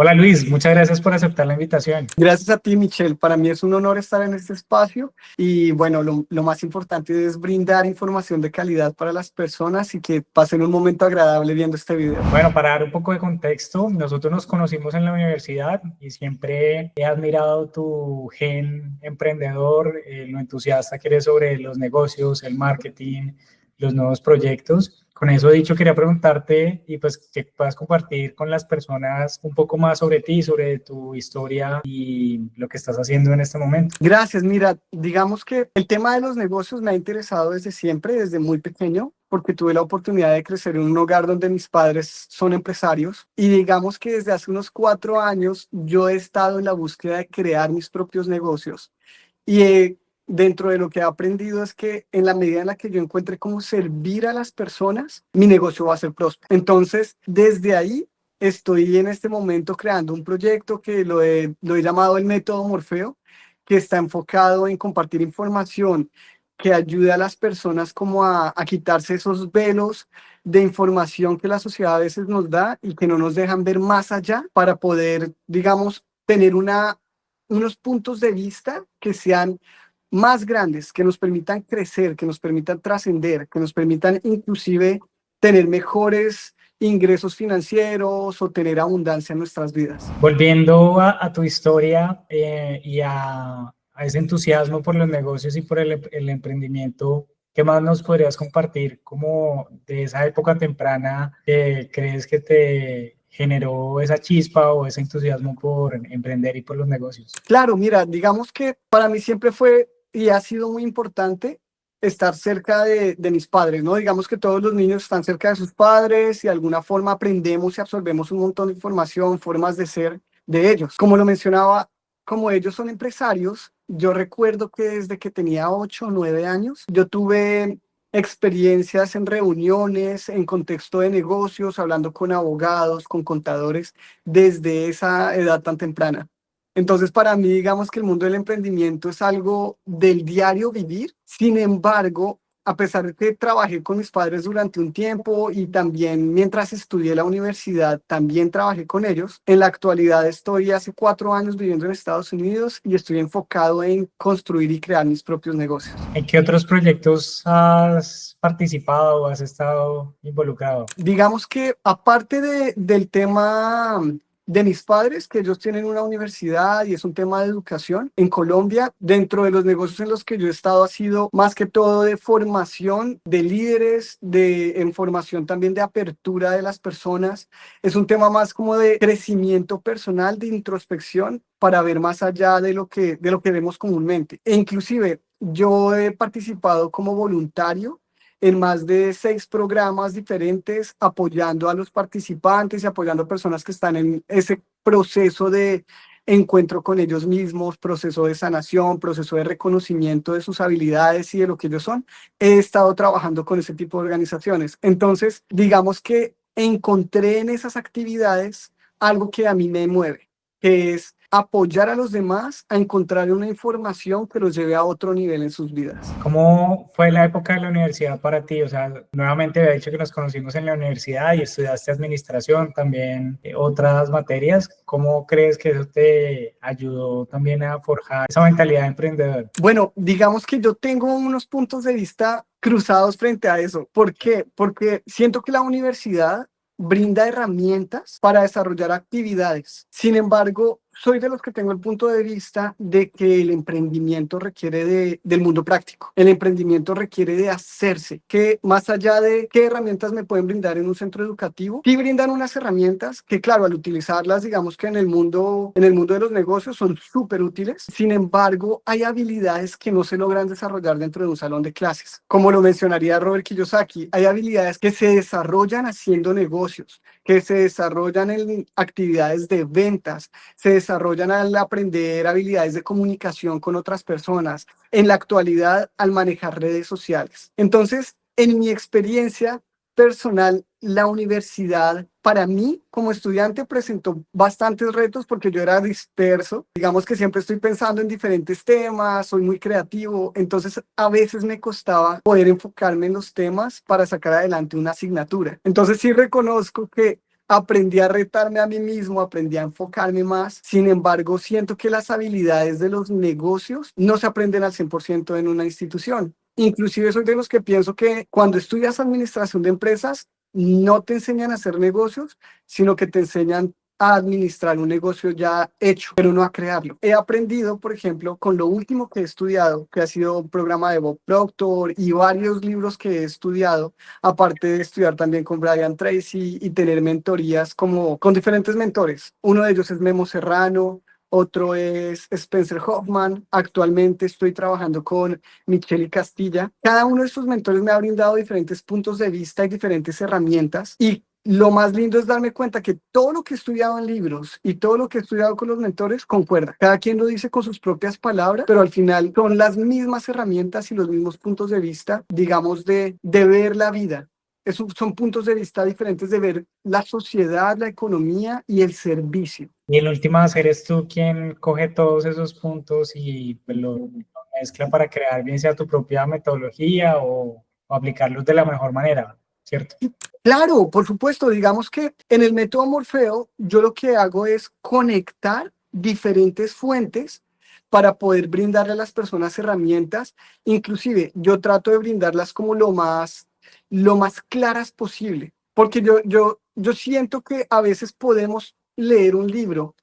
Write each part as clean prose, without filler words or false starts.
Hola Luis, muchas gracias por aceptar la invitación. Gracias a ti, Michelle. Para mí es un honor estar en este espacio y bueno, lo más importante es brindar información de calidad para las personas y que pasen un momento agradable viendo este video. Bueno, para dar un poco de contexto, nosotros nos conocimos en la universidad y siempre he admirado tu gen emprendedor, lo entusiasta que eres sobre los negocios, el marketing, los nuevos proyectos. Con eso dicho, quería preguntarte y pues que puedas compartir con las personas un poco más sobre ti, sobre tu historia y lo que estás haciendo en este momento. Gracias. Mira, digamos que el tema de los negocios me ha interesado desde siempre, desde muy pequeño, porque tuve la oportunidad de crecer en un hogar donde mis padres son empresarios y digamos que desde hace unos 4 años yo he estado en la búsqueda de crear mis propios negocios y dentro de lo que he aprendido es que en la medida en la que yo encuentre cómo servir a las personas, mi negocio va a ser próspero. Entonces, desde ahí estoy en este momento creando un proyecto que lo he llamado el método Morfeo, que está enfocado en compartir información que ayude a las personas como a quitarse esos velos de información que la sociedad a veces nos da y que no nos dejan ver más allá para poder, digamos, tener unos puntos de vista que sean más grandes, que nos permitan crecer, que nos permitan trascender, que nos permitan inclusive tener mejores ingresos financieros o tener abundancia en nuestras vidas. Volviendo a tu historia y a ese entusiasmo por los negocios y por el emprendimiento, ¿qué más nos podrías compartir como de esa época temprana que crees que te generó esa chispa o ese entusiasmo por emprender y por los negocios? Claro, mira, digamos que para mí siempre fue y ha sido muy importante estar cerca de mis padres, ¿no? Digamos que todos los niños están cerca de sus padres y de alguna forma aprendemos y absorbemos un montón de información, formas de ser de ellos. Como lo mencionaba, como ellos son empresarios, yo recuerdo que desde que tenía 8 o 9 años, yo tuve experiencias en reuniones, en contexto de negocios, hablando con abogados, con contadores, desde esa edad tan temprana. Entonces, para mí, digamos que el mundo del emprendimiento es algo del diario vivir. Sin embargo, a pesar de que trabajé con mis padres durante un tiempo y también mientras estudié en la universidad, también trabajé con ellos. En la actualidad estoy hace 4 años viviendo en Estados Unidos y estoy enfocado en construir y crear mis propios negocios. ¿En qué otros proyectos has participado o has estado involucrado? Digamos que aparte del tema de mis padres, que ellos tienen una universidad y es un tema de educación, en Colombia, dentro de los negocios en los que yo he estado ha sido más que todo de formación de líderes, en formación también de apertura de las personas. Es un tema más como de crecimiento personal, de introspección, para ver más allá de lo que vemos comúnmente. E inclusive yo he participado como voluntario en más de 6 programas diferentes, apoyando a los participantes y apoyando a personas que están en ese proceso de encuentro con ellos mismos, proceso de sanación, proceso de reconocimiento de sus habilidades y de lo que ellos son. He estado trabajando con ese tipo de organizaciones. Entonces, digamos que encontré en esas actividades algo que a mí me mueve, que es apoyar a los demás a encontrar una información que los lleve a otro nivel en sus vidas. ¿Cómo fue la época de la universidad para ti? O sea, nuevamente había dicho que nos conocimos en la universidad y estudiaste administración, también otras materias. ¿Cómo crees que eso te ayudó también a forjar esa mentalidad de emprendedor? Bueno, digamos que yo tengo unos puntos de vista cruzados frente a eso. ¿Por qué? Porque siento que la universidad brinda herramientas para desarrollar actividades. Sin embargo, soy de los que tengo el punto de vista de que el emprendimiento requiere del mundo práctico. El emprendimiento requiere de hacerse, que más allá de qué herramientas me pueden brindar en un centro educativo, sí brindan unas herramientas que, claro, al utilizarlas, digamos que en el mundo de los negocios son súper útiles. Sin embargo, hay habilidades que no se logran desarrollar dentro de un salón de clases. Como lo mencionaría Robert Kiyosaki, hay habilidades que se desarrollan haciendo negocios, que se desarrollan en actividades de ventas, se desarrollan al aprender habilidades de comunicación con otras personas, en la actualidad al manejar redes sociales. Entonces, en mi experiencia personal, la universidad para mí como estudiante presentó bastantes retos porque yo era disperso. Digamos que siempre estoy pensando en diferentes temas, soy muy creativo, entonces a veces me costaba poder enfocarme en los temas para sacar adelante una asignatura. Entonces sí reconozco que aprendí a retarme a mí mismo, aprendí a enfocarme más. Sin embargo, siento que las habilidades de los negocios no se aprenden al 100% en una institución. Inclusive soy de los que pienso que cuando estudias administración de empresas, no te enseñan a hacer negocios, sino que te enseñan a administrar un negocio ya hecho, pero no a crearlo. He aprendido, por ejemplo, con lo último que he estudiado, que ha sido un programa de Bob Proctor y varios libros que he estudiado, aparte de estudiar también con Brian Tracy y tener mentorías como con diferentes mentores. Uno de ellos es Memo Serrano, otro es Spencer Hoffman. Actualmente estoy trabajando con Michelle Castilla. Cada uno de estos mentores me ha brindado diferentes puntos de vista y diferentes herramientas. Y lo más lindo es darme cuenta que todo lo que he estudiado en libros y todo lo que he estudiado con los mentores concuerda. Cada quien lo dice con sus propias palabras, pero al final son las mismas herramientas y los mismos puntos de vista, digamos, de ver la vida. Son puntos de vista diferentes de ver la sociedad, la economía y el servicio. Y en últimas, eres tú quien coge todos esos puntos y pues, lo mezcla para crear bien sea tu propia metodología o aplicarlos de la mejor manera, ¿cierto? Claro, por supuesto, digamos que en el método Morfeo yo lo que hago es conectar diferentes fuentes para poder brindarle a las personas herramientas. Inclusive yo trato de brindarlas como lo más claras posible, porque yo siento que a veces podemos leer un libro,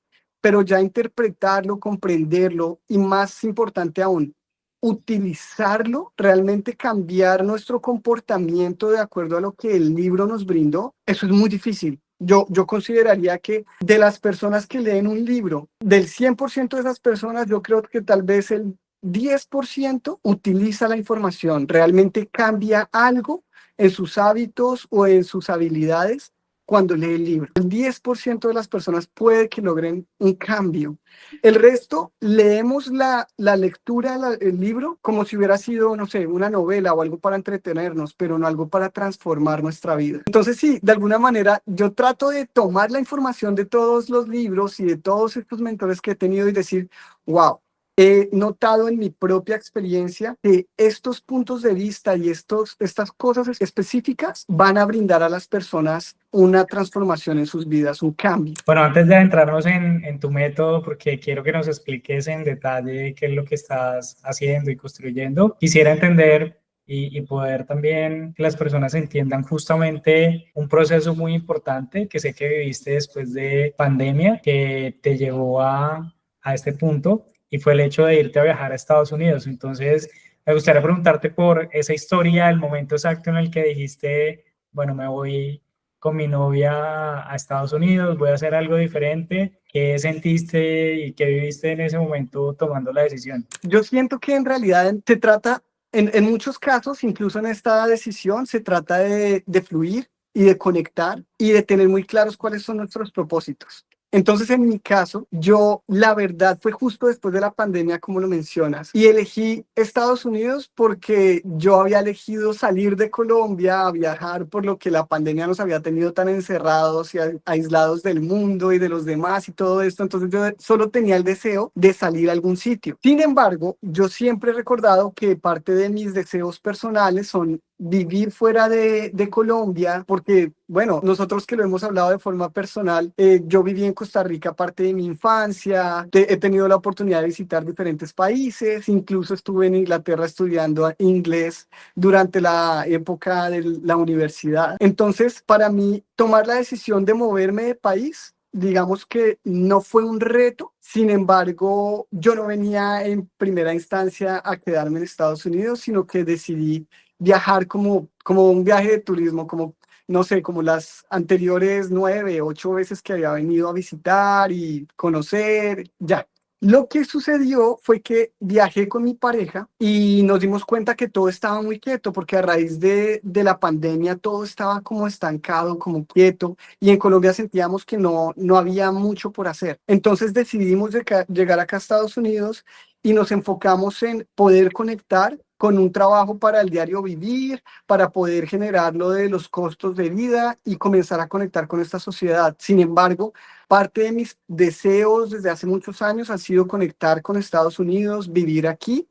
pero ya interpretarlo, comprenderlo y más importante aún, utilizarlo, realmente cambiar nuestro comportamiento de acuerdo a lo que el libro nos brindó, eso es muy difícil. Yo consideraría que de las personas que leen un libro, del 100% de esas personas, yo creo que tal vez el 10% utiliza la información, realmente cambia algo en sus hábitos o en sus habilidades cuando lee el libro. El 10% de las personas puede que logren un cambio. El resto leemos la lectura, el libro, como si hubiera sido, no sé, una novela o algo para entretenernos, pero no algo para transformar nuestra vida. Entonces sí, de alguna manera yo trato de tomar la información de todos los libros y de todos estos mentores que he tenido y decir, wow, he notado en mi propia experiencia que estos puntos de vista y estas cosas específicas van a brindar a las personas una transformación en sus vidas, un cambio. Bueno, antes de adentrarnos en tu método, porque quiero que nos expliques en detalle qué es lo que estás haciendo y construyendo, quisiera entender y poder también que las personas entiendan justamente un proceso muy importante que sé que viviste después de pandemia, que te llevó a este punto y fue el hecho de irte a viajar a Estados Unidos. Entonces, me gustaría preguntarte por esa historia, el momento exacto en el que dijiste, bueno, me voy con mi novia a Estados Unidos, voy a hacer algo diferente. ¿Qué sentiste y qué viviste en ese momento tomando la decisión? Yo siento que en realidad se trata, en muchos casos, incluso en esta decisión, se trata de fluir y de conectar y de tener muy claros cuáles son nuestros propósitos. Entonces, en mi caso, yo, la verdad, fue justo después de la pandemia, como lo mencionas, y elegí Estados Unidos porque yo había elegido salir de Colombia a viajar por lo que la pandemia nos había tenido tan encerrados y aislados del mundo y de los demás y todo esto. Entonces, yo solo tenía el deseo de salir a algún sitio. Sin embargo, yo siempre he recordado que parte de mis deseos personales son vivir fuera de Colombia, porque, bueno, nosotros que lo hemos hablado de forma personal, yo viví en Costa Rica parte de mi infancia, he tenido la oportunidad de visitar diferentes países, incluso estuve en Inglaterra estudiando inglés durante la época de la universidad. Entonces, para mí, tomar la decisión de moverme de país, digamos que no fue un reto. Sin embargo, yo no venía en primera instancia a quedarme en Estados Unidos, sino que decidí viajar como un viaje de turismo, como, no sé, como las anteriores 9, 8 veces que había venido a visitar y conocer, ya. Lo que sucedió fue que viajé con mi pareja y nos dimos cuenta que todo estaba muy quieto, porque a raíz de la pandemia todo estaba como estancado, como quieto, y en Colombia sentíamos que no había mucho por hacer. Entonces decidimos llegar acá a Estados Unidos y nos enfocamos en poder conectar con un trabajo para el diario vivir, para poder generar lo de los costos de vida y comenzar a conectar con esta sociedad. Sin embargo, parte de mis deseos desde hace muchos años ha sido conectar con Estados Unidos, vivir aquí.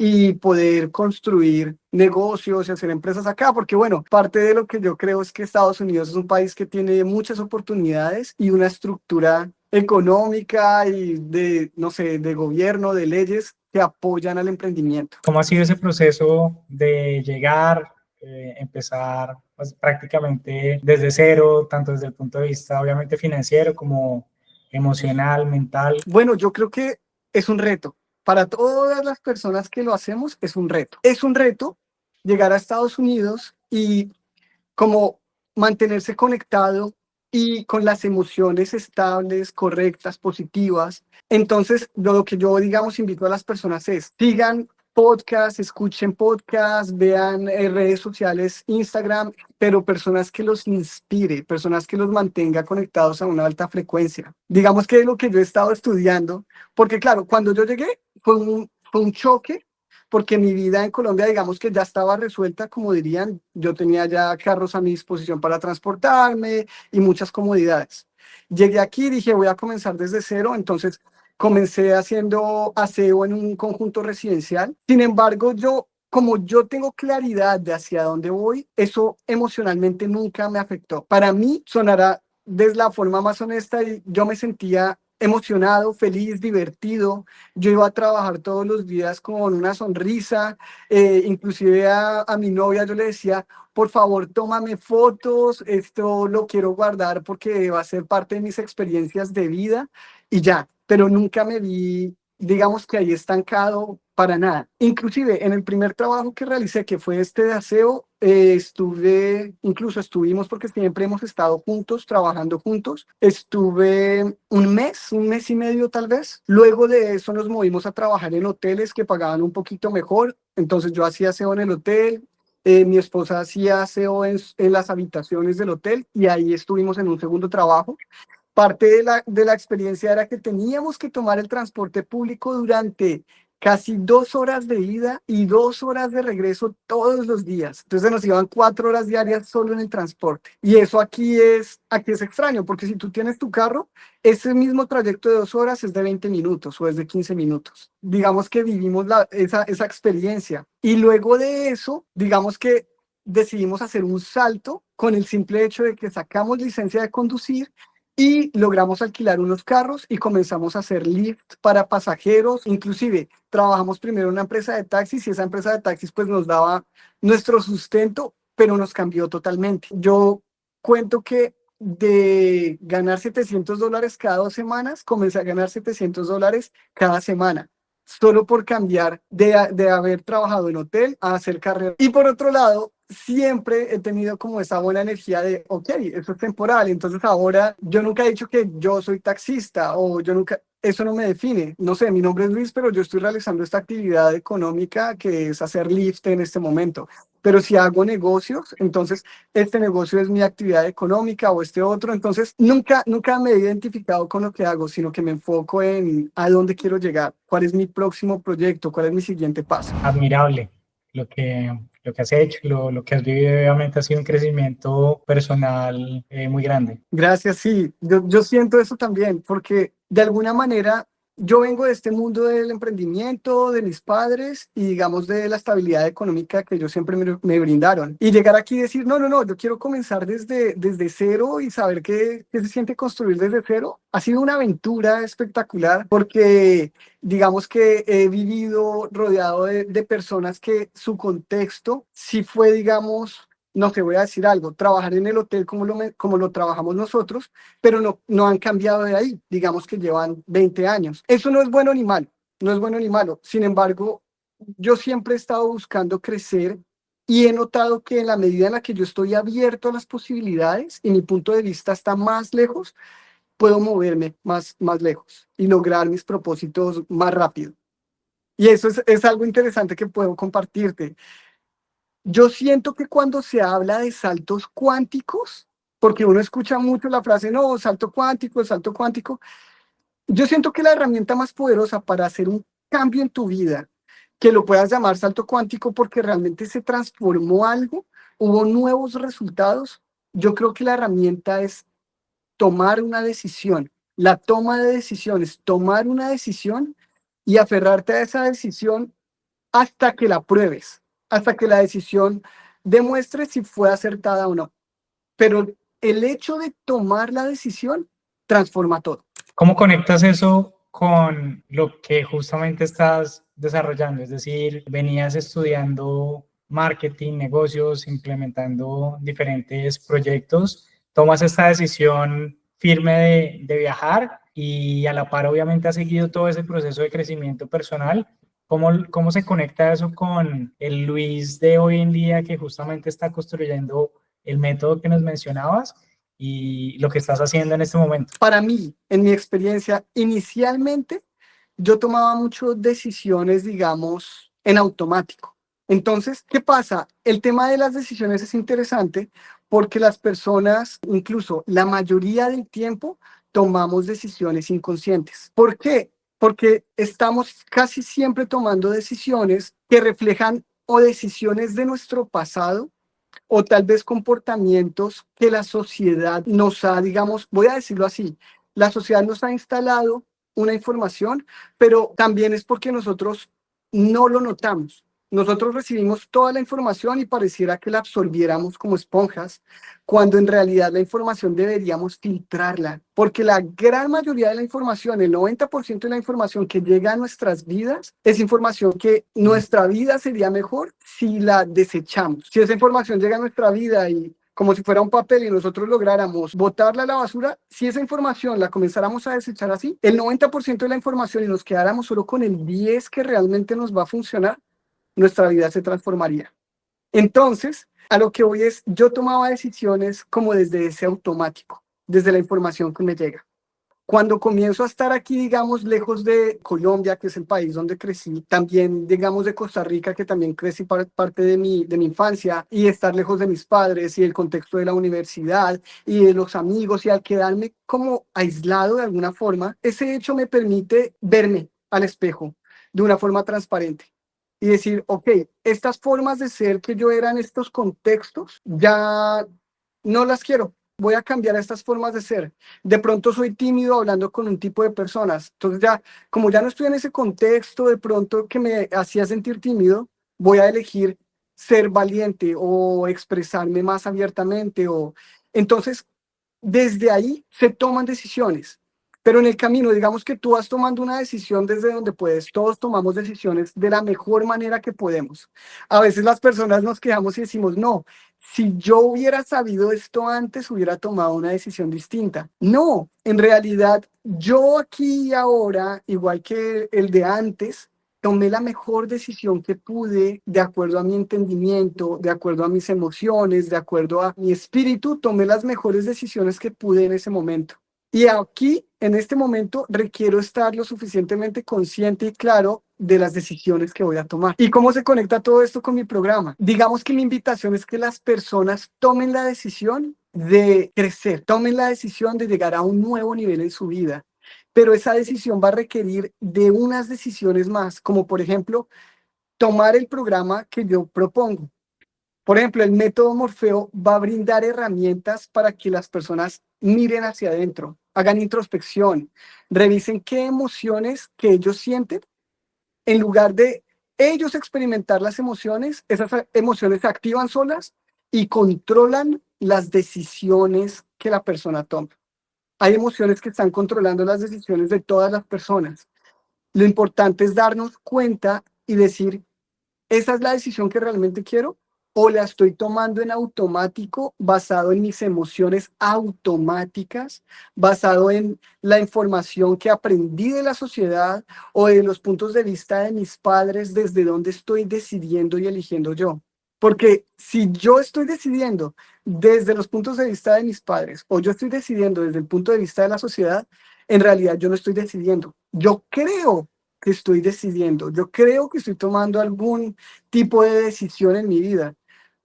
y poder construir negocios y hacer empresas acá, porque bueno, parte de lo que yo creo es que Estados Unidos es un país que tiene muchas oportunidades y una estructura económica y de, no sé, de gobierno, de leyes que apoyan al emprendimiento. ¿Cómo ha sido ese proceso de llegar, empezar pues, prácticamente desde cero, tanto desde el punto de vista obviamente financiero como emocional, mental? Bueno, yo creo que es un reto. Para todas las personas que lo hacemos, es un reto. Es un reto llegar a Estados Unidos y como mantenerse conectado y con las emociones estables, correctas, positivas. Entonces, lo que yo, digamos, invito a las personas es, sigan podcasts, escuchen podcasts, vean redes sociales, Instagram, pero personas que los inspire, personas que los mantenga conectados a una alta frecuencia. Digamos que es lo que yo he estado estudiando, porque claro, cuando yo llegué fue un choque porque mi vida en Colombia, digamos que ya estaba resuelta, como dirían, yo tenía ya carros a mi disposición para transportarme y muchas comodidades. Llegué aquí y dije, voy a comenzar desde cero, entonces comencé haciendo aseo en un conjunto residencial. Sin embargo, como yo tengo claridad de hacia dónde voy, eso emocionalmente nunca me afectó. Para mí, sonará de la forma más honesta y yo me sentía emocionado, feliz, divertido. Yo iba a trabajar todos los días con una sonrisa, inclusive a mi novia yo le decía, por favor, tómame fotos, esto lo quiero guardar porque va a ser parte de mis experiencias de vida y ya, pero nunca me vi, digamos que ahí estancado para nada. Inclusive en el primer trabajo que realicé, que fue este de aseo, incluso estuvimos porque siempre hemos estado juntos, trabajando juntos. Estuve un mes y medio tal vez. Luego de eso nos movimos a trabajar en hoteles que pagaban un poquito mejor. Entonces yo hacía aseo en el hotel, mi esposa hacía aseo en las habitaciones del hotel y ahí estuvimos en un segundo trabajo. Parte de la experiencia era que teníamos que tomar el transporte público durante casi 2 horas de ida y 2 horas de regreso todos los días. Entonces nos iban 4 horas diarias solo en el transporte. Y eso aquí es extraño, porque si tú tienes tu carro, ese mismo trayecto de 2 horas es de 20 minutos o es de 15 minutos. Digamos que vivimos esa experiencia. Y luego de eso, digamos que decidimos hacer un salto con el simple hecho de que sacamos licencia de conducir y logramos alquilar unos carros y comenzamos a hacer Lyft para pasajeros. Inclusive trabajamos primero en una empresa de taxis y esa empresa de taxis pues nos daba nuestro sustento, pero nos cambió totalmente. Yo cuento que de ganar $700 cada 2 semanas, comencé a ganar $700 cada semana, solo por cambiar de haber trabajado en hotel a hacer carrera. Y por otro lado, siempre he tenido como esa buena energía de, ok, eso es temporal, entonces ahora yo nunca he dicho que yo soy taxista o yo nunca, eso no me define. No sé, mi nombre es Luis, pero yo estoy realizando esta actividad económica que es hacer Lyft en este momento. Pero si hago negocios, entonces este negocio es mi actividad económica o este otro. Entonces nunca me he identificado con lo que hago, sino que me enfoco en a dónde quiero llegar, cuál es mi próximo proyecto, cuál es mi siguiente paso. Admirable lo que has hecho, lo que has vivido, obviamente ha sido un crecimiento personal muy grande. Gracias, sí, yo siento eso también, porque de alguna manera yo vengo de este mundo del emprendimiento, de mis padres y digamos de la estabilidad económica que ellos siempre me brindaron. Y llegar aquí y decir, no, yo quiero comenzar desde cero y saber qué se siente construir desde cero, ha sido una aventura espectacular porque digamos que he vivido rodeado de personas que su contexto sí fue, digamos, no te voy a decir algo, trabajar en el hotel como lo trabajamos nosotros, pero no han cambiado de ahí, digamos que llevan 20 años. Eso no es bueno ni malo, no es bueno ni malo. Sin embargo, yo siempre he estado buscando crecer y he notado que en la medida en la que yo estoy abierto a las posibilidades y mi punto de vista está más lejos, puedo moverme más lejos y lograr mis propósitos más rápido. Y eso es algo interesante que puedo compartirte. Yo siento que cuando se habla de saltos cuánticos, porque uno escucha mucho la frase, no, salto cuántico, yo siento que la herramienta más poderosa para hacer un cambio en tu vida, que lo puedas llamar salto cuántico porque realmente se transformó algo, hubo nuevos resultados, yo creo que la herramienta es tomar una decisión. La toma de decisiones, tomar una decisión y aferrarte a esa decisión hasta que la pruebes, hasta que la decisión demuestre si fue acertada o no. Pero el hecho de tomar la decisión transforma todo. ¿Cómo conectas eso con lo que justamente estás desarrollando? Es decir, venías estudiando marketing, negocios, implementando diferentes proyectos, tomas esta decisión firme de viajar y a la par obviamente has seguido todo ese proceso de crecimiento personal. ¿Cómo se conecta eso con el Luis de hoy en día que justamente está construyendo el método que nos mencionabas y lo que estás haciendo en este momento? Para mí, en mi experiencia, inicialmente yo tomaba muchas decisiones, digamos, en automático. Entonces, ¿qué pasa? El tema de las decisiones es interesante porque las personas, incluso la mayoría del tiempo, tomamos decisiones inconscientes. ¿Por qué? Porque estamos casi siempre tomando decisiones que reflejan o decisiones de nuestro pasado o tal vez comportamientos que la sociedad nos ha, digamos, voy a decirlo así, la sociedad nos ha instalado una información, pero también es porque nosotros no lo notamos. Nosotros recibimos toda la información y pareciera que la absorbiéramos como esponjas, cuando en realidad la información deberíamos filtrarla, porque la gran mayoría de la información, el 90% de la información que llega a nuestras vidas, es información que nuestra vida sería mejor si la desechamos. Si esa información llega a nuestra vida y como si fuera un papel y nosotros lográramos botarla a la basura, si esa información la comenzáramos a desechar así, el 90% de la información y nos quedáramos solo con el 10 que realmente nos va a funcionar, nuestra vida se transformaría. Entonces, a lo que voy es, yo tomaba decisiones como desde ese automático, desde la información que me llega. Cuando comienzo a estar aquí, digamos, lejos de Colombia, que es el país donde crecí, también, digamos, de Costa Rica, que también crecí parte de mi infancia, y estar lejos de mis padres y el contexto de la universidad y de los amigos, y al quedarme como aislado de alguna forma, ese hecho me permite verme al espejo de una forma transparente y decir, ok, estas formas de ser que yo era en estos contextos, ya no las quiero. Voy a cambiar estas formas de ser. De pronto soy tímido hablando con un tipo de personas. Entonces ya, como ya no estoy en ese contexto de pronto que me hacía sentir tímido, voy a elegir ser valiente o expresarme más abiertamente. Entonces, desde ahí se toman decisiones. Pero en el camino, digamos que tú vas tomando una decisión desde donde puedes. Todos tomamos decisiones de la mejor manera que podemos. A veces las personas nos quejamos y decimos, no, si yo hubiera sabido esto antes, hubiera tomado una decisión distinta. No, en realidad, yo aquí y ahora, igual que el de antes, tomé la mejor decisión que pude de acuerdo a mi entendimiento, de acuerdo a mis emociones, de acuerdo a mi espíritu, tomé las mejores decisiones que pude en ese momento. Y aquí, en este momento, requiero estar lo suficientemente consciente y claro de las decisiones que voy a tomar. ¿Y cómo se conecta todo esto con mi programa? Digamos que mi invitación es que las personas tomen la decisión de crecer, tomen la decisión de llegar a un nuevo nivel en su vida. Pero esa decisión va a requerir de unas decisiones más, como por ejemplo, tomar el programa que yo propongo. Por ejemplo, el método Morfeo va a brindar herramientas para que las personas miren hacia adentro, hagan introspección, revisen qué emociones que ellos sienten. En lugar de ellos experimentar las emociones, esas emociones se activan solas y controlan las decisiones que la persona toma. Hay emociones que están controlando las decisiones de todas las personas. Lo importante es darnos cuenta y decir, ¿esa es la decisión que realmente quiero? ¿O la estoy tomando en automático, basado en mis emociones automáticas, basado en la información que aprendí de la sociedad o de los puntos de vista de mis padres, desde donde estoy decidiendo y eligiendo yo? Porque si yo estoy decidiendo desde los puntos de vista de mis padres o yo estoy decidiendo desde el punto de vista de la sociedad, en realidad yo no estoy decidiendo. Yo creo que estoy decidiendo, yo creo que estoy tomando algún tipo de decisión en mi vida,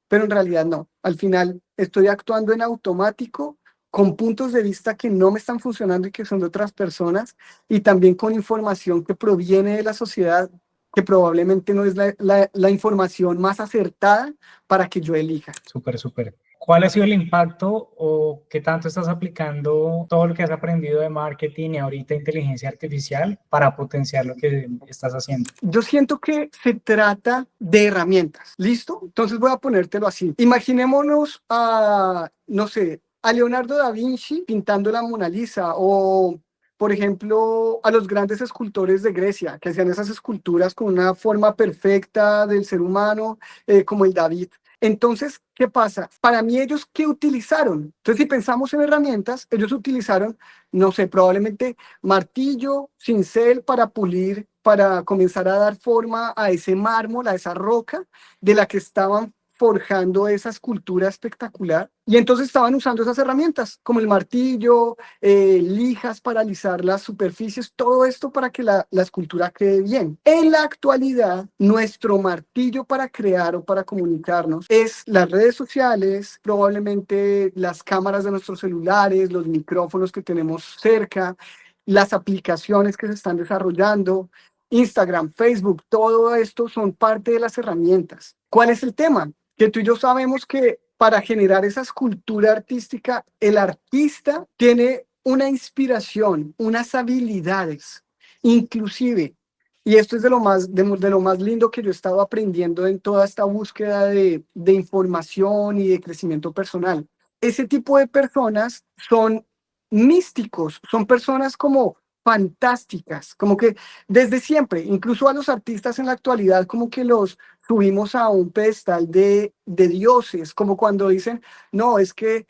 pero en realidad no. Al final estoy actuando en automático con puntos de vista que no me están funcionando y que son de otras personas, y también con información que proviene de la sociedad que probablemente no es la información más acertada para que yo elija. Súper, súper. ¿Cuál ha sido el impacto o qué tanto estás aplicando todo lo que has aprendido de marketing y ahorita inteligencia artificial para potenciar lo que estás haciendo? Yo siento que se trata de herramientas, ¿listo? Entonces voy a ponértelo así. Imaginémonos a, no sé, a Leonardo da Vinci pintando la Mona Lisa o, por ejemplo, a los grandes escultores de Grecia que hacían esas esculturas con una forma perfecta del ser humano, como el David. Entonces, ¿qué pasa? Para mí, ellos, ¿qué utilizaron? Entonces, si pensamos en herramientas, ellos utilizaron, no sé, probablemente martillo, cincel para pulir, para comenzar a dar forma a ese mármol, a esa roca de la que estaban forjando esa escultura espectacular. Y entonces estaban usando esas herramientas, como el martillo, lijas para alisar las superficies, todo esto para que la escultura quede bien. En la actualidad, nuestro martillo para crear o para comunicarnos es las redes sociales, probablemente las cámaras de nuestros celulares, los micrófonos que tenemos cerca, las aplicaciones que se están desarrollando, Instagram, Facebook, todo esto son parte de las herramientas. ¿Cuál es el tema? Que tú y yo sabemos que para generar esa escultura artística, el artista tiene una inspiración, unas habilidades, inclusive, y esto es de lo más lindo que yo he estado aprendiendo en toda esta búsqueda de información y de crecimiento personal. Ese tipo de personas son místicos, son personas como fantásticas, como que desde siempre, incluso a los artistas en la actualidad, como que los subimos a un pedestal de dioses, como cuando dicen, no, es que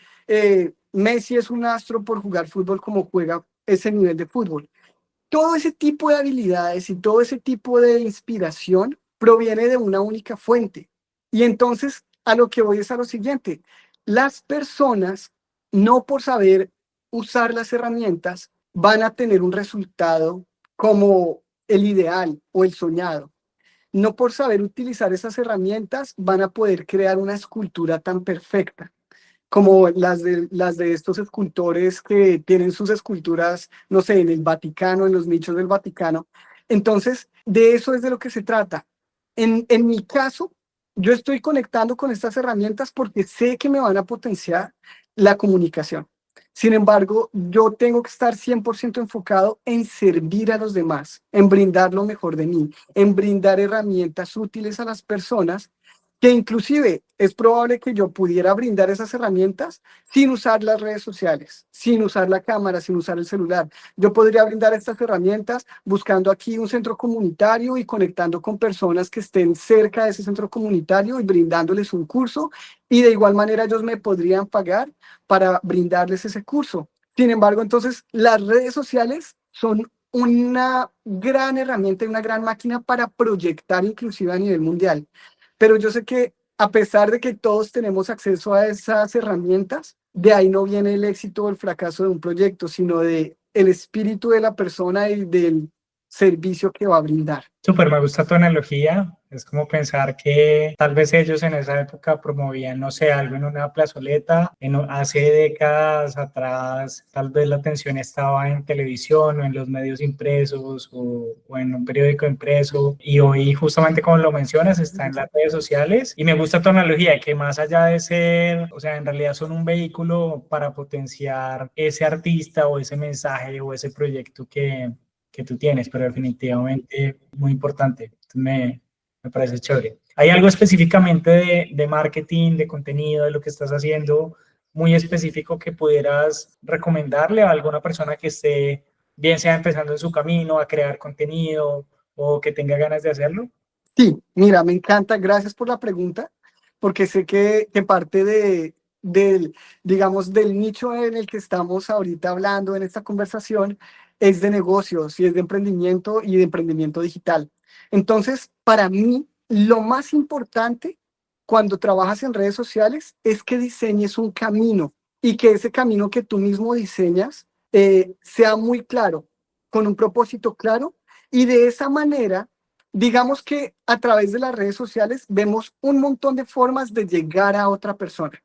Messi es un astro por jugar fútbol como juega ese nivel de fútbol. Todo ese tipo de habilidades y todo ese tipo de inspiración proviene de una única fuente. Y entonces a lo que voy es a lo siguiente, las personas, no por saber usar las herramientas, van a tener un resultado como el ideal o el soñado. No por saber utilizar esas herramientas van a poder crear una escultura tan perfecta como las de estos escultores que tienen sus esculturas, no sé, en el Vaticano, en los nichos del Vaticano. Entonces, de eso es de lo que se trata. En mi caso, yo estoy conectando con estas herramientas porque sé que me van a potenciar la comunicación. Sin embargo, yo tengo que estar 100% enfocado en servir a los demás, en brindar lo mejor de mí, en brindar herramientas útiles a las personas que inclusive es probable que yo pudiera brindar esas herramientas sin usar las redes sociales, sin usar la cámara, sin usar el celular. Yo podría brindar estas herramientas buscando aquí un centro comunitario y conectando con personas que estén cerca de ese centro comunitario y brindándoles un curso, y de igual manera ellos me podrían pagar para brindarles ese curso. Sin embargo, entonces las redes sociales son una gran herramienta y una gran máquina para proyectar inclusive a nivel mundial. Pero yo sé que a pesar de que todos tenemos acceso a esas herramientas, de ahí no viene el éxito o el fracaso de un proyecto, sino de el espíritu de la persona y del servicio que va a brindar. Súper, me gusta tu analogía. Es como pensar que tal vez ellos en esa época promovían, no sé, algo en una plazoleta. Hace décadas atrás, tal vez la atención estaba en televisión o en los medios impresos o en un periódico impreso. Y hoy, justamente como lo mencionas, está en las redes sociales. Y me gusta tu analogía, que más allá de ser, o sea, en realidad son un vehículo para potenciar ese artista o ese mensaje o ese proyecto que tú tienes, pero definitivamente muy importante. Me parece chévere. ¿Hay algo específicamente de marketing, de contenido, de lo que estás haciendo, muy específico que pudieras recomendarle a alguna persona que esté, bien sea empezando en su camino a crear contenido o que tenga ganas de hacerlo? Sí, mira, me encanta, gracias por la pregunta, porque sé que parte del, digamos, del nicho en el que estamos ahorita hablando en esta conversación es de negocios y es de emprendimiento y de emprendimiento digital. Entonces, para mí, lo más importante cuando trabajas en redes sociales es que diseñes un camino y que ese camino que tú mismo diseñas sea muy claro, con un propósito claro, y de esa manera digamos que a través de las redes sociales vemos un montón de formas de llegar a otra persona.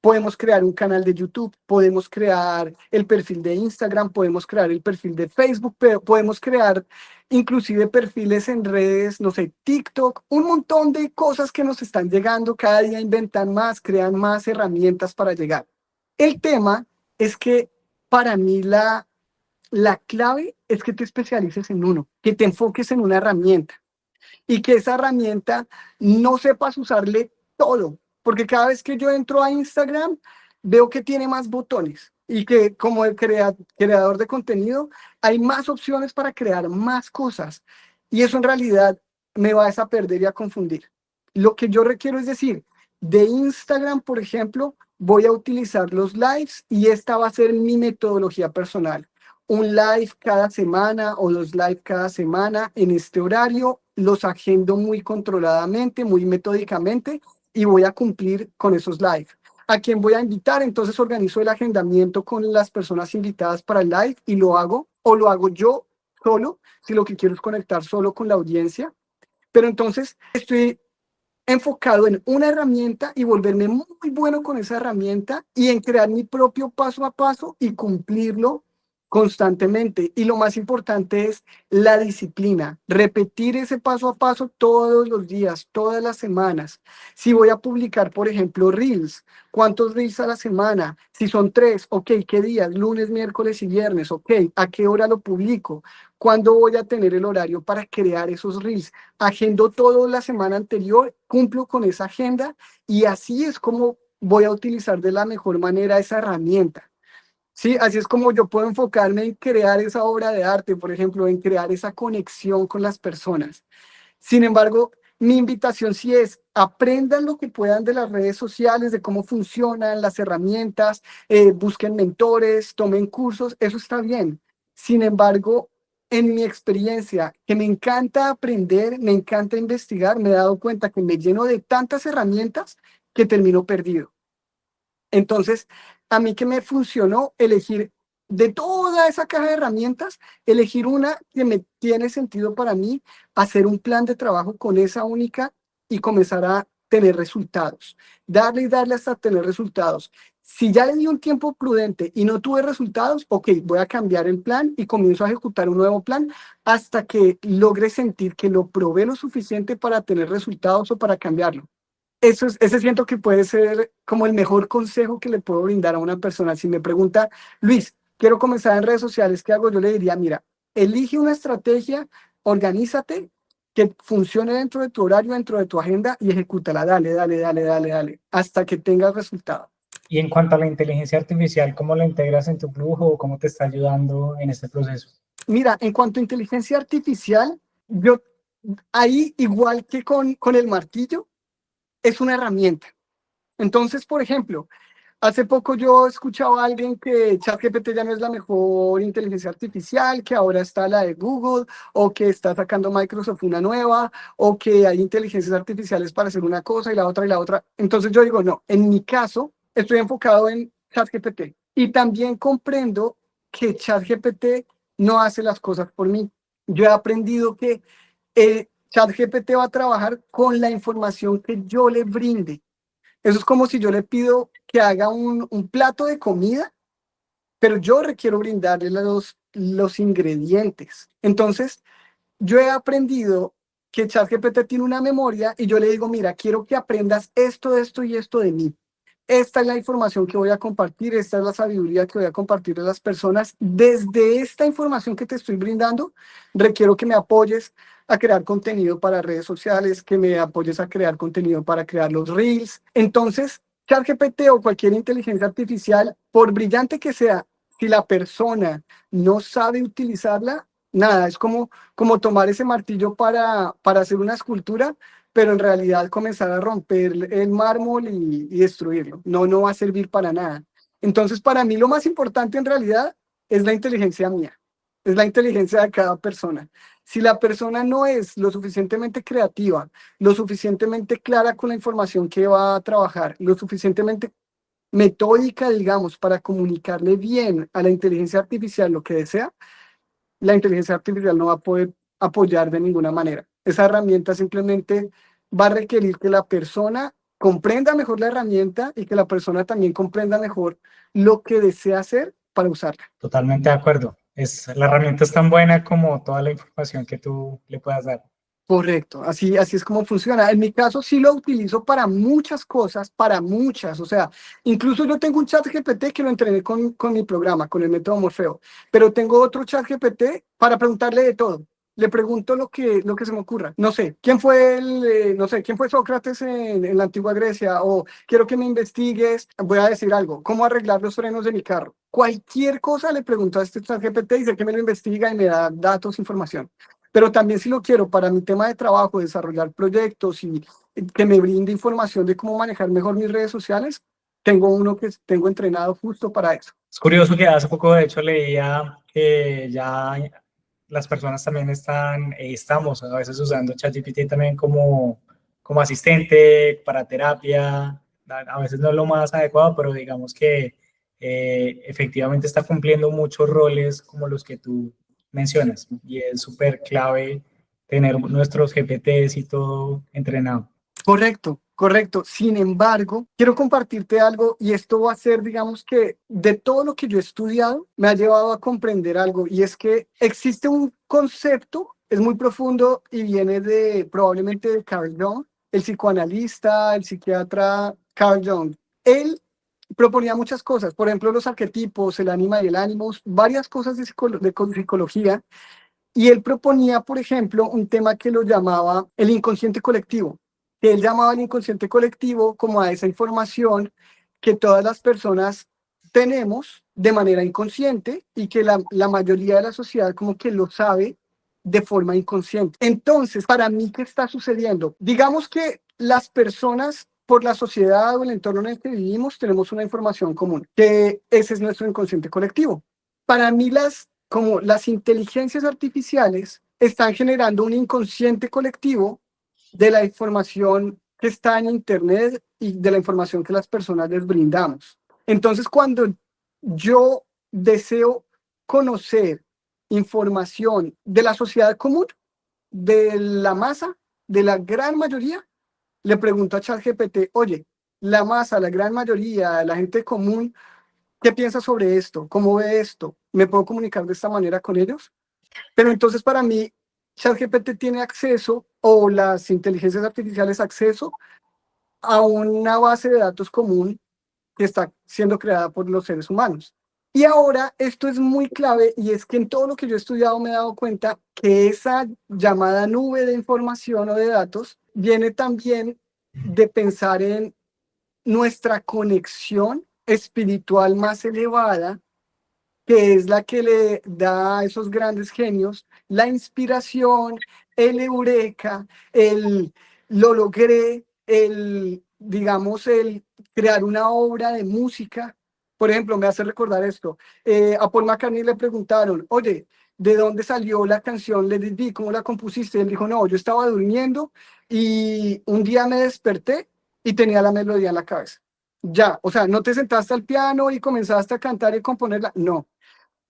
podemos crear un canal de YouTube, podemos crear el perfil de Instagram, podemos crear el perfil de Facebook, pero podemos crear inclusive perfiles en redes, no sé, TikTok, un montón de cosas que nos están llegando, cada día inventan más, crean más herramientas para llegar. El tema es que para mí la clave es que te especialices en uno, que te enfoques en una herramienta y que esa herramienta no sepas usarle todo, porque cada vez que yo entro a Instagram veo que tiene más botones y que como el creador de contenido hay más opciones para crear más cosas y eso en realidad me va a perder y a confundir. Lo que yo requiero es decir, de Instagram, por ejemplo, voy a utilizar los lives y esta va a ser mi metodología personal. Un live cada semana o 2 live cada semana en este horario, los agendo muy controladamente, muy metódicamente y voy a cumplir con esos live. ¿A quién voy a invitar? Entonces organizo el agendamiento con las personas invitadas para el live y lo hago o lo hago yo solo, si lo que quiero es conectar solo con la audiencia. Pero entonces estoy enfocado en una herramienta y volverme muy bueno con esa herramienta y en crear mi propio paso a paso y cumplirlo constantemente. Y lo más importante es la disciplina, repetir ese paso a paso todos los días, todas las semanas. Si voy a publicar, por ejemplo, Reels, ¿cuántos Reels a la semana? Si son 3, ok, ¿qué días? Lunes, miércoles y viernes, ok, ¿a qué hora lo publico? ¿Cuándo voy a tener el horario para crear esos Reels? Agendo todo la semana anterior, cumplo con esa agenda y así es como voy a utilizar de la mejor manera esa herramienta. Sí, así es como yo puedo enfocarme en crear esa obra de arte, por ejemplo, en crear esa conexión con las personas. Sin embargo, mi invitación sí es, aprendan lo que puedan de las redes sociales, de cómo funcionan las herramientas, busquen mentores, tomen cursos, eso está bien. Sin embargo, en mi experiencia, que me encanta aprender, me encanta investigar, me he dado cuenta que me lleno de tantas herramientas que termino perdido. Entonces, a mí que me funcionó elegir de toda esa caja de herramientas, elegir una que me tiene sentido para mí, hacer un plan de trabajo con esa única y comenzar a tener resultados. Darle y darle hasta tener resultados. Si ya le di un tiempo prudente y no tuve resultados, ok, voy a cambiar el plan y comienzo a ejecutar un nuevo plan hasta que logre sentir que lo probé lo suficiente para tener resultados o para cambiarlo. Ese siento que puede ser como el mejor consejo que le puedo brindar a una persona. Si me pregunta, Luis, quiero comenzar en redes sociales, ¿qué hago? Yo le diría, mira, elige una estrategia, organízate, que funcione dentro de tu horario, dentro de tu agenda y ejecútala. Dale, dale, dale, dale, dale, hasta que tengas resultado. Y en cuanto a la inteligencia artificial, ¿cómo la integras en tu flujo o cómo te está ayudando en este proceso? Mira, en cuanto a inteligencia artificial, yo ahí, igual que con el martillo, es una herramienta. Entonces, por ejemplo, hace poco yo escuchaba a alguien que ChatGPT ya no es la mejor inteligencia artificial, que ahora está la de Google, o que está sacando Microsoft una nueva, o que hay inteligencias artificiales para hacer una cosa y la otra y la otra. Entonces yo digo, no, en mi caso estoy enfocado en ChatGPT y también comprendo que ChatGPT no hace las cosas por mí. Yo he aprendido que ChatGPT va a trabajar con la información que yo le brinde. Eso es como si yo le pido que haga un plato de comida, pero yo requiero brindarle los ingredientes. Entonces, yo he aprendido que ChatGPT tiene una memoria y yo le digo, mira, quiero que aprendas esto, esto y esto de mí. Esta es la información que voy a compartir, esta es la sabiduría que voy a compartir a las personas. Desde esta información que te estoy brindando, requiero que me apoyes a crear contenido para redes sociales, que me apoyes a crear contenido para crear los reels. Entonces, ChatGPT o cualquier inteligencia artificial, por brillante que sea, si la persona no sabe utilizarla, nada, es como tomar ese martillo para hacer una escultura, pero en realidad comenzar a romper el mármol y destruirlo. No, no va a servir para nada. Entonces, para mí lo más importante en realidad es la inteligencia mía, es la inteligencia de cada persona. Si la persona no es lo suficientemente creativa, lo suficientemente clara con la información que va a trabajar, lo suficientemente metódica, digamos, para comunicarle bien a la inteligencia artificial lo que desea, la inteligencia artificial no va a poder apoyar de ninguna manera. Esa herramienta simplemente va a requerir que la persona comprenda mejor la herramienta y que la persona también comprenda mejor lo que desea hacer para usarla. Totalmente de acuerdo. La herramienta es tan buena como toda la información que tú le puedas dar. Correcto, así es como funciona. En mi caso sí lo utilizo para muchas cosas, para muchas. O sea, incluso yo tengo un chat GPT que lo entrené con mi programa, con el método Morfeo, pero tengo otro chat GPT para preguntarle de todo. Le pregunto lo que se me ocurra. No sé, ¿quién fue no sé, quién fue Sócrates en la antigua Grecia? O quiero que me investigues, voy a decir algo, ¿cómo arreglar los frenos de mi carro? Cualquier cosa le pregunto a este chat GPT y sé que me lo investiga y me da datos, información. Pero también si lo quiero para mi tema de trabajo, desarrollar proyectos y que me brinde información de cómo manejar mejor mis redes sociales, tengo uno que tengo entrenado justo para eso. Es curioso que hace poco, de hecho, leía que ya las personas también estamos a veces usando ChatGPT también como asistente para terapia. A veces no es lo más adecuado, pero digamos que efectivamente está cumpliendo muchos roles como los que tú mencionas. Y es súper clave tener nuestros GPTs y todo entrenado. Correcto, correcto. Sin embargo, quiero compartirte algo y esto va a ser, digamos que de todo lo que yo he estudiado, me ha llevado a comprender algo y es que existe un concepto, es muy profundo y viene probablemente de Carl Jung, el psicoanalista, el psiquiatra Carl Jung. Él proponía muchas cosas, por ejemplo, los arquetipos, el ánima y el ánimos, varias cosas de psicología, y él proponía, por ejemplo, un tema que lo llamaba el inconsciente colectivo, que él llamaba el inconsciente colectivo como a esa información que todas las personas tenemos de manera inconsciente y que la mayoría de la sociedad como que lo sabe de forma inconsciente. Entonces, para mí, ¿qué está sucediendo? Digamos que las personas por la sociedad o el entorno en el que vivimos tenemos una información común, que ese es nuestro inconsciente colectivo. Para mí como las inteligencias artificiales están generando un inconsciente colectivo de la información que está en Internet y de la información que las personas les brindamos. Entonces, cuando yo deseo conocer información de la sociedad común, de la masa, de la gran mayoría, le pregunto a ChatGPT, oye, la masa, la gran mayoría, la gente común, ¿qué piensa sobre esto? ¿Cómo ve esto? ¿Me puedo comunicar de esta manera con ellos? Pero entonces para mí, ChatGPT tiene acceso o las inteligencias artificiales acceso a una base de datos común que está siendo creada por los seres humanos. Y ahora esto es muy clave y es que en todo lo que yo he estudiado me he dado cuenta que esa llamada nube de información o de datos viene también de pensar en nuestra conexión espiritual más elevada, que es la que le da a esos grandes genios la inspiración, el eureka, el lo logré, digamos, el crear una obra de música. Por ejemplo, me hace recordar esto. A Paul McCartney le preguntaron, oye, ¿de dónde salió la canción Let It Be? ¿Cómo la compusiste? Él dijo, no, yo estaba durmiendo y un día me desperté y tenía la melodía en la cabeza. Ya, o sea, no te sentaste al piano y comenzaste a cantar y componerla, no.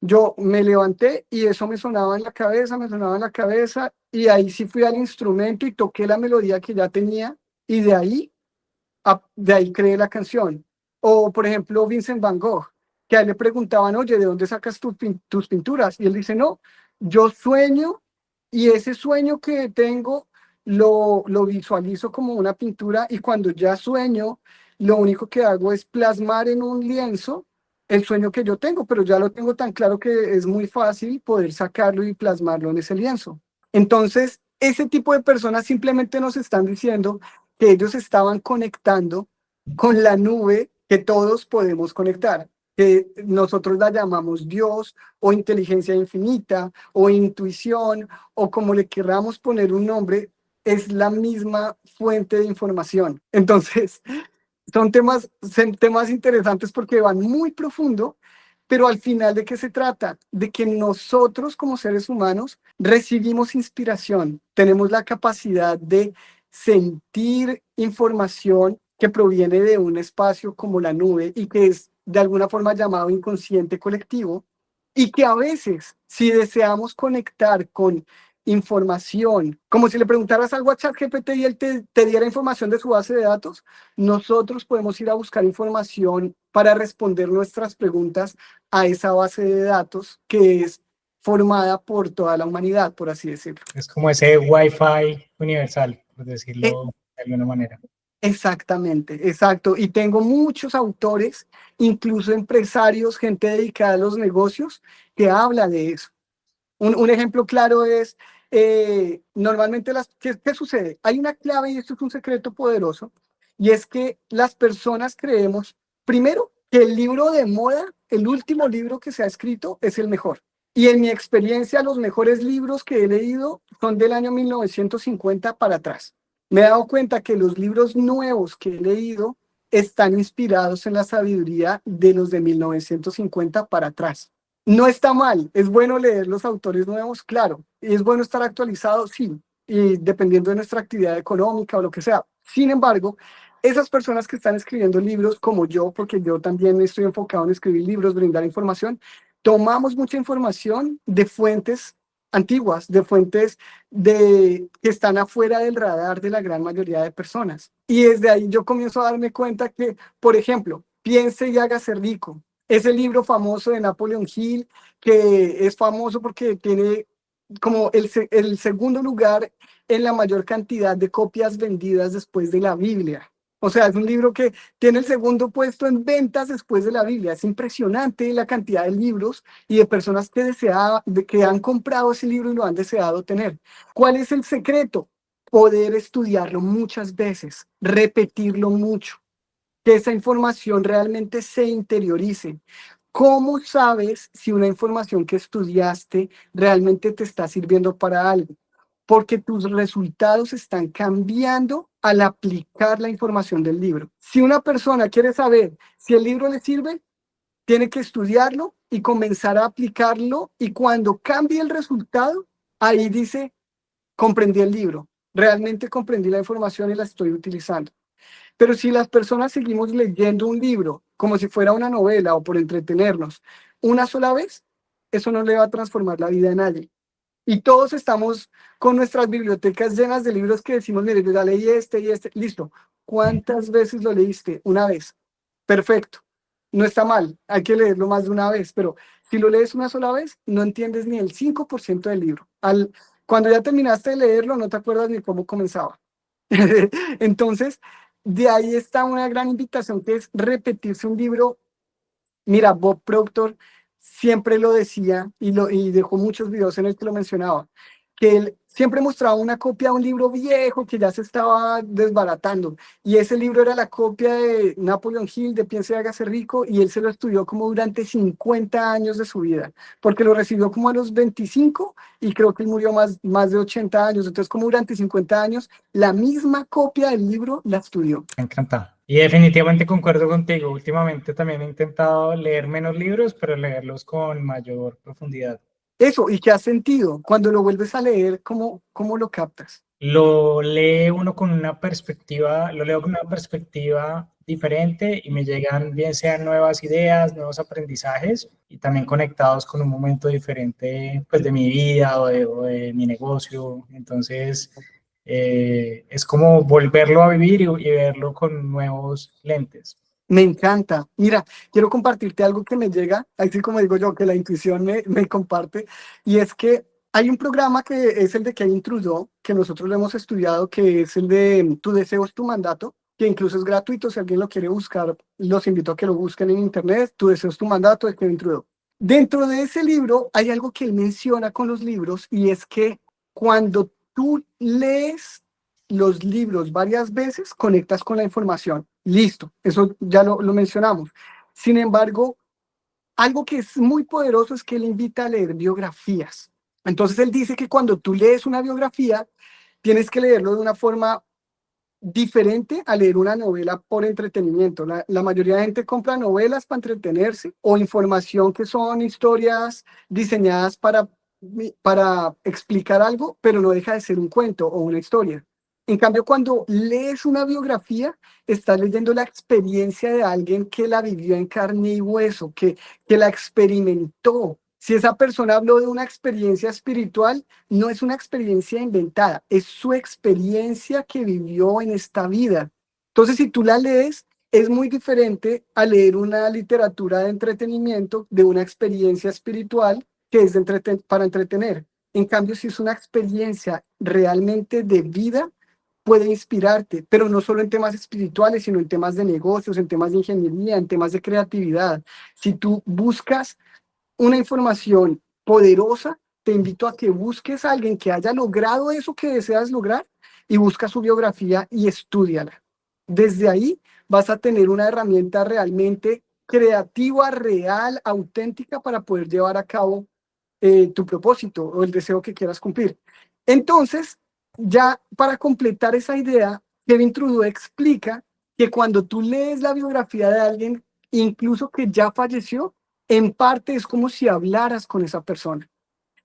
Yo me levanté y eso me sonaba en la cabeza, me sonaba en la cabeza y ahí sí fui al instrumento y toqué la melodía que ya tenía y de ahí creé la canción. O por ejemplo Vincent Van Gogh, que a él le preguntaban, oye, ¿de dónde sacas tus pinturas? Y él dice, no, yo sueño y ese sueño que tengo lo visualizo como una pintura y cuando ya sueño, lo único que hago es plasmar en un lienzo el sueño que yo tengo, pero ya lo tengo tan claro que es muy fácil poder sacarlo y plasmarlo en ese lienzo. Entonces, ese tipo de personas simplemente nos están diciendo que ellos estaban conectando con la nube que todos podemos conectar, que nosotros la llamamos Dios o inteligencia infinita o intuición o como le queramos poner un nombre, es la misma fuente de información. Entonces, son temas interesantes porque van muy profundo, pero al final, ¿de qué se trata? De que nosotros como seres humanos recibimos inspiración, tenemos la capacidad de sentir información que proviene de un espacio como la nube y que es de alguna forma llamado inconsciente colectivo y que a veces, si deseamos conectar con información, como si le preguntaras algo a ChatGPT y él te diera información de su base de datos. Nosotros podemos ir a buscar información para responder nuestras preguntas a esa base de datos que es formada por toda la humanidad, por así decirlo. Es como ese Wi-Fi universal, por decirlo de alguna manera. Exactamente, exacto. Y tengo muchos autores, incluso empresarios, gente dedicada a los negocios, que habla de eso. Un ejemplo claro es, normalmente, ¿qué sucede? Hay una clave y esto es un secreto poderoso, y es que las personas creemos, primero, que el libro de moda, el último libro que se ha escrito, es el mejor. Y en mi experiencia, los mejores libros que he leído son del año 1950 para atrás. Me he dado cuenta que los libros nuevos que he leído están inspirados en la sabiduría de los de 1950 para atrás. No está mal, es bueno leer los autores nuevos, claro, y es bueno estar actualizado, sí, y dependiendo de nuestra actividad económica o lo que sea. Sin embargo, esas personas que están escribiendo libros como yo, porque yo también estoy enfocado en escribir libros, brindar información, tomamos mucha información de fuentes antiguas, de fuentes que están afuera del radar de la gran mayoría de personas. Y desde ahí yo comienzo a darme cuenta que, por ejemplo, Piense y hágase rico, ese libro famoso de Napoleon Hill, que es famoso porque tiene como el segundo lugar en la mayor cantidad de copias vendidas después de la Biblia. O sea, es un libro que tiene el segundo puesto en ventas después de la Biblia. Es impresionante la cantidad de libros y de personas que han comprado ese libro y lo han deseado tener. ¿Cuál es el secreto? Poder estudiarlo muchas veces, repetirlo mucho, que esa información realmente se interiorice. ¿Cómo sabes si una información que estudiaste realmente te está sirviendo para algo? Porque tus resultados están cambiando al aplicar la información del libro. Si una persona quiere saber si el libro le sirve, tiene que estudiarlo y comenzar a aplicarlo, y cuando cambie el resultado, ahí dice, comprendí el libro, realmente comprendí la información y la estoy utilizando. Pero si las personas seguimos leyendo un libro como si fuera una novela o por entretenernos una sola vez, eso no le va a transformar la vida a nadie. Y todos estamos con nuestras bibliotecas llenas de libros que decimos, mire, yo ya leí este y este, listo. ¿Cuántas veces lo leíste? Una vez. Perfecto. No está mal, hay que leerlo más de una vez, pero si lo lees una sola vez, no entiendes ni el 5% del libro. Cuando ya terminaste de leerlo, no te acuerdas ni cómo comenzaba. Entonces, de ahí está una gran invitación, que es repetirse un libro. Mira, Bob Proctor siempre lo decía y dejó muchos videos en el que lo mencionaba, que él siempre mostraba una copia de un libro viejo que ya se estaba desbaratando, y ese libro era la copia de Napoleon Hill, de Piense y hágase rico, y él se lo estudió como durante 50 años de su vida, porque lo recibió como a los 25 y creo que él murió más de 80 años, entonces como durante 50 años la misma copia del libro la estudió. Me encanta. Y definitivamente concuerdo contigo. Últimamente también he intentado leer menos libros, pero leerlos con mayor profundidad. Eso, ¿y qué has sentido? Cuando lo vuelves a leer, ¿cómo lo captas? Lo lee uno con una perspectiva, lo leo con una perspectiva diferente y me llegan bien sean nuevas ideas, nuevos aprendizajes y también conectados con un momento diferente pues, de mi vida o de mi negocio. Entonces, es como volverlo a vivir y verlo con nuevos lentes. Me encanta. Mira, quiero compartirte algo que me llega, así como digo yo, que la intuición me comparte, y es que hay un programa que es el de Kevin Trudeau, que nosotros lo hemos estudiado, que es el de Tu deseo es tu mandato, que incluso es gratuito. Si alguien lo quiere buscar, los invito a que lo busquen en internet. Tu deseo es tu mandato, de Kevin Trudeau. Dentro de ese libro hay algo que él menciona con los libros, y es que cuando tú lees los libros varias veces, conectas con la información. Listo, eso ya lo mencionamos. Sin embargo, algo que es muy poderoso es que él invita a leer biografías. Entonces él dice que cuando tú lees una biografía, tienes que leerlo de una forma diferente a leer una novela por entretenimiento. La mayoría de gente compra novelas para entretenerse, o información que son historias diseñadas para explicar algo, pero no deja de ser un cuento o una historia. En cambio, cuando lees una biografía, estás leyendo la experiencia de alguien que la vivió en carne y hueso, que la experimentó. Si esa persona habló de una experiencia espiritual, no es una experiencia inventada, es su experiencia que vivió en esta vida. Entonces, si tú la lees, es muy diferente a leer una literatura de entretenimiento de una experiencia espiritual que es para entretener. En cambio, si es una experiencia realmente de vida, puede inspirarte, pero no solo en temas espirituales, sino en temas de negocios, en temas de ingeniería, en temas de creatividad. Si tú buscas una información poderosa, te invito a que busques a alguien que haya logrado eso que deseas lograr y busca su biografía y estúdiala. Desde ahí vas a tener una herramienta realmente creativa, real, auténtica para poder llevar a cabo tu propósito o el deseo que quieras cumplir. Entonces, ya para completar esa idea, Kevin Trudeau explica que cuando tú lees la biografía de alguien, incluso que ya falleció, en parte es como si hablaras con esa persona.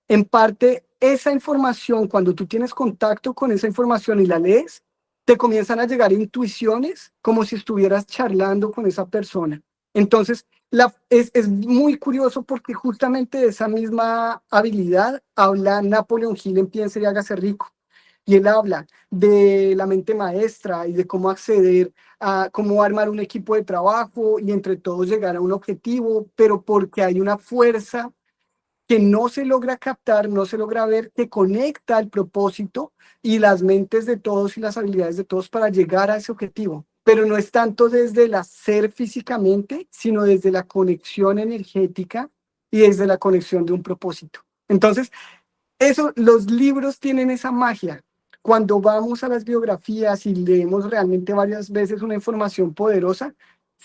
En parte, esa información, cuando tú tienes contacto con esa información y la lees, te comienzan a llegar intuiciones como si estuvieras charlando con esa persona. Entonces, es muy curioso porque justamente de esa misma habilidad habla Napoleon Hill en Piense y hágase rico. Y él habla de la mente maestra y de cómo acceder a cómo armar un equipo de trabajo y entre todos llegar a un objetivo, pero porque hay una fuerza que no se logra captar, no se logra ver, que conecta el propósito y las mentes de todos y las habilidades de todos para llegar a ese objetivo. Pero no es tanto desde el hacer físicamente, sino desde la conexión energética y desde la conexión de un propósito. Entonces, los libros tienen esa magia. Cuando vamos a las biografías y leemos realmente varias veces una información poderosa,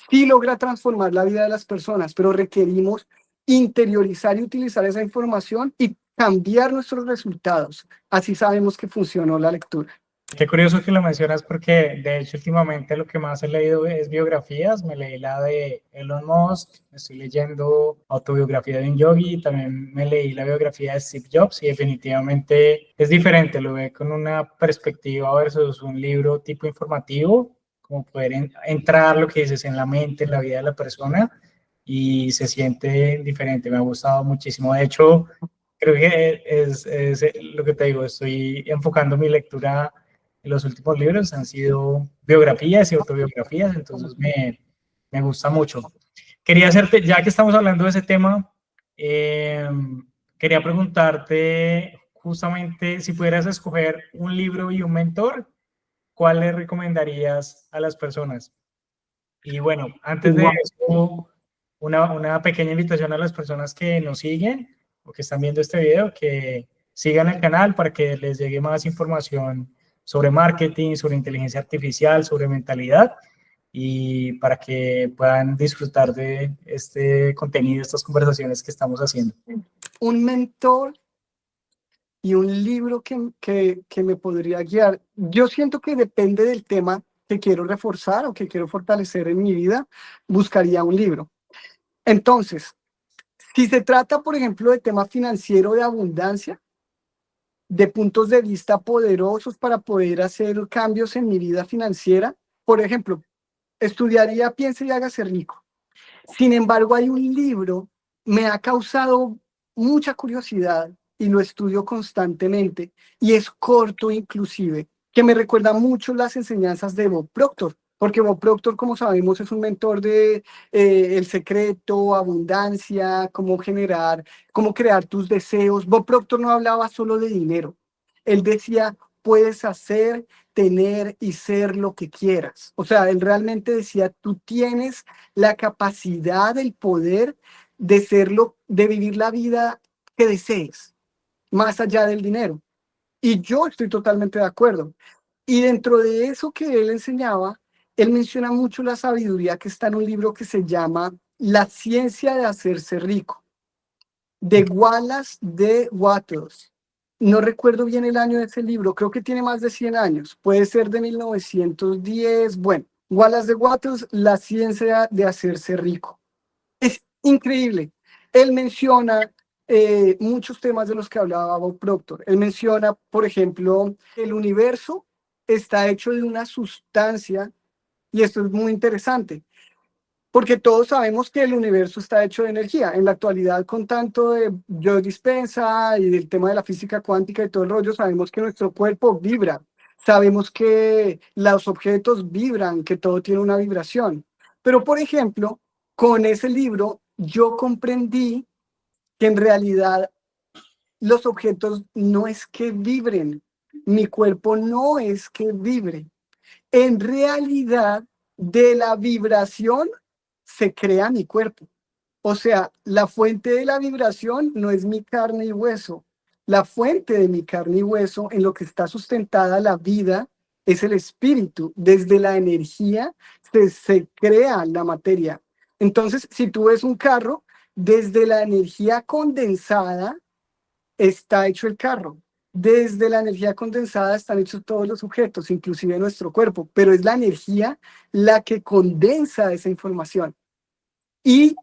sí logra transformar la vida de las personas, pero requerimos interiorizar y utilizar esa información y cambiar nuestros resultados. Así sabemos que funcionó la lectura. Qué curioso que lo mencionas porque de hecho últimamente lo que más he leído es biografías. Me leí la de Elon Musk, estoy leyendo autobiografía de un yogi y también me leí la biografía de Steve Jobs y definitivamente es diferente, lo ve con una perspectiva versus un libro tipo informativo, como poder entrar lo que dices en la mente, en la vida de la persona y se siente diferente. Me ha gustado muchísimo. De hecho, creo que es lo que te digo, estoy enfocando mi lectura. Los últimos libros han sido biografías y autobiografías, entonces me gusta mucho. Quería hacerte, ya que estamos hablando de ese tema, quería preguntarte justamente si pudieras escoger un libro y un mentor, ¿cuál le recomendarías a las personas? Y bueno, antes de eso, una pequeña invitación a las personas que nos siguen o que están viendo este video, que sigan el canal para que les llegue más información sobre marketing, sobre inteligencia artificial, sobre mentalidad y para que puedan disfrutar de este contenido, estas conversaciones que estamos haciendo. Un mentor y un libro que me podría guiar. Yo siento que depende del tema que quiero reforzar o que quiero fortalecer en mi vida, buscaría un libro. Entonces, si se trata, por ejemplo, de tema financiero de abundancia, de puntos de vista poderosos para poder hacer cambios en mi vida financiera, por ejemplo, estudiaría Piense y hágase rico. Sin embargo, hay un libro, me ha causado mucha curiosidad y lo estudio constantemente y es corto inclusive, que me recuerda mucho las enseñanzas de Bob Proctor, porque Bob Proctor, como sabemos, es un mentor de El Secreto, Abundancia, cómo crear tus deseos. Bob Proctor no hablaba solo de dinero, él decía, puedes hacer, tener y ser lo que quieras. O sea, él realmente decía, tú tienes la capacidad, el poder de serlo, de vivir la vida que desees, más allá del dinero. Y yo estoy totalmente de acuerdo. Y dentro de eso que él enseñaba, él menciona mucho la sabiduría que está en un libro que se llama La ciencia de hacerse rico, de Wallace D. Wattles. No recuerdo bien el año de ese libro, creo que tiene más de 100 años, puede ser de 1910. Bueno, Wallace D. Wattles, La ciencia de hacerse rico. Es increíble. Él menciona muchos temas de los que hablaba Bob Proctor. Él menciona, por ejemplo, el universo está hecho de una sustancia, y esto es muy interesante. porque todos sabemos que el universo está hecho de energía. En la actualidad, con tanto de Joe Dispenza y del tema de la física cuántica y todo el rollo, sabemos que nuestro cuerpo vibra, sabemos que los objetos vibran, que todo tiene una vibración. Pero, por ejemplo, con ese libro yo comprendí que en realidad los objetos no es que vibren, mi cuerpo no es que vibre. En realidad, de la vibración se crea mi cuerpo. O sea, la fuente de la vibración no es mi carne y hueso. La fuente de mi carne y hueso, en lo que está sustentada la vida, es el espíritu. Desde la energía se crea la materia. Entonces, si tú ves un carro, desde la energía condensada está hecho el carro. Desde la energía condensada están hechos todos los objetos, inclusive nuestro cuerpo, pero es la energía la que condensa esa información. Y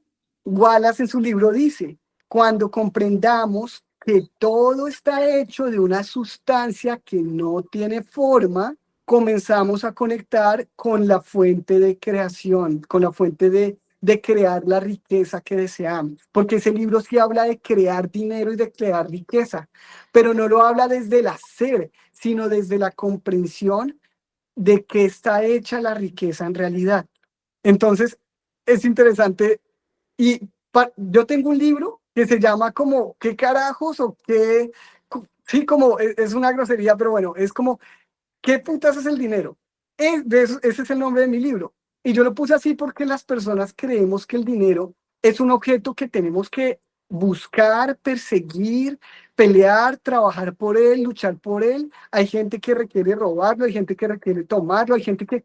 Wallace en su libro dice, cuando comprendamos que todo está hecho de una sustancia que no tiene forma, comenzamos a conectar con la fuente de creación, con la fuente de crear la riqueza que deseamos. Porque ese libro sí habla de crear dinero y de crear riqueza, pero no lo habla desde el hacer, sino desde la comprensión de qué está hecha la riqueza en realidad. Entonces, es interesante. Y yo tengo un libro que se llama como, ¿qué carajos o qué? Sí, como, es una grosería, pero bueno, es como, ¿qué putas es el dinero? Ese es el nombre de mi libro. Y yo lo puse así porque las personas creemos que el dinero es un objeto que tenemos que buscar, perseguir, pelear, trabajar por él, luchar por él. Hay gente que requiere robarlo, hay gente que requiere tomarlo, hay gente que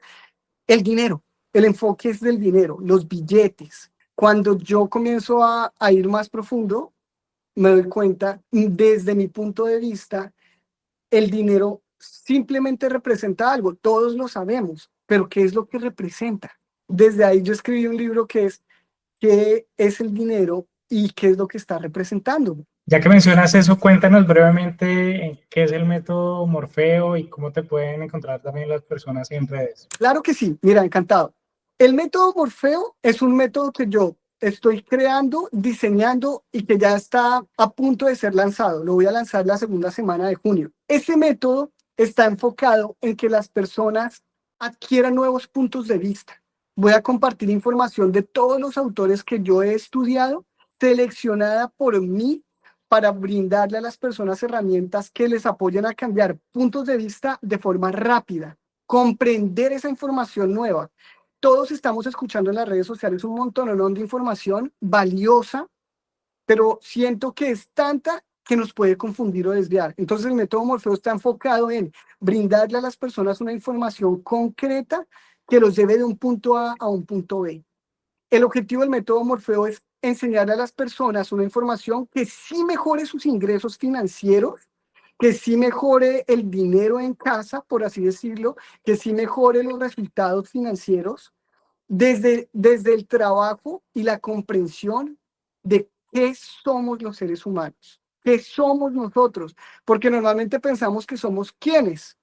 el dinero, el enfoque es del dinero, los billetes. Cuando yo comienzo a ir más profundo, me doy cuenta, desde mi punto de vista, el dinero simplemente representa algo, todos lo sabemos, pero ¿qué es lo que representa? Desde ahí yo escribí un libro que es ¿qué es el dinero y qué es lo que está representando? Ya que mencionas eso, cuéntanos brevemente qué es el método Morfeo y cómo te pueden encontrar también las personas en redes. Claro que sí, mira, encantado. El método Morfeo es un método que yo estoy creando, diseñando y que ya está a punto de ser lanzado. Lo voy a lanzar la segunda semana de junio. Ese método está enfocado en que las personas adquieran nuevos puntos de vista. Voy a compartir información de todos los autores que yo he estudiado, seleccionada por mí para brindarle a las personas herramientas que les apoyen a cambiar puntos de vista de forma rápida, comprender esa información nueva. Todos estamos escuchando en las redes sociales un montón de información valiosa, pero siento que es tanta que nos puede confundir o desviar. Entonces el método Morfeo está enfocado en brindarle a las personas una información concreta que los lleve de un punto A a un punto B. El objetivo del método Morfeo es enseñarle a las personas una información que sí mejore sus ingresos financieros, que sí mejore el dinero en casa, por así decirlo, que sí mejore los resultados financieros desde el trabajo y la comprensión de qué somos los seres humanos, qué somos nosotros, porque normalmente pensamos que somos quiénes.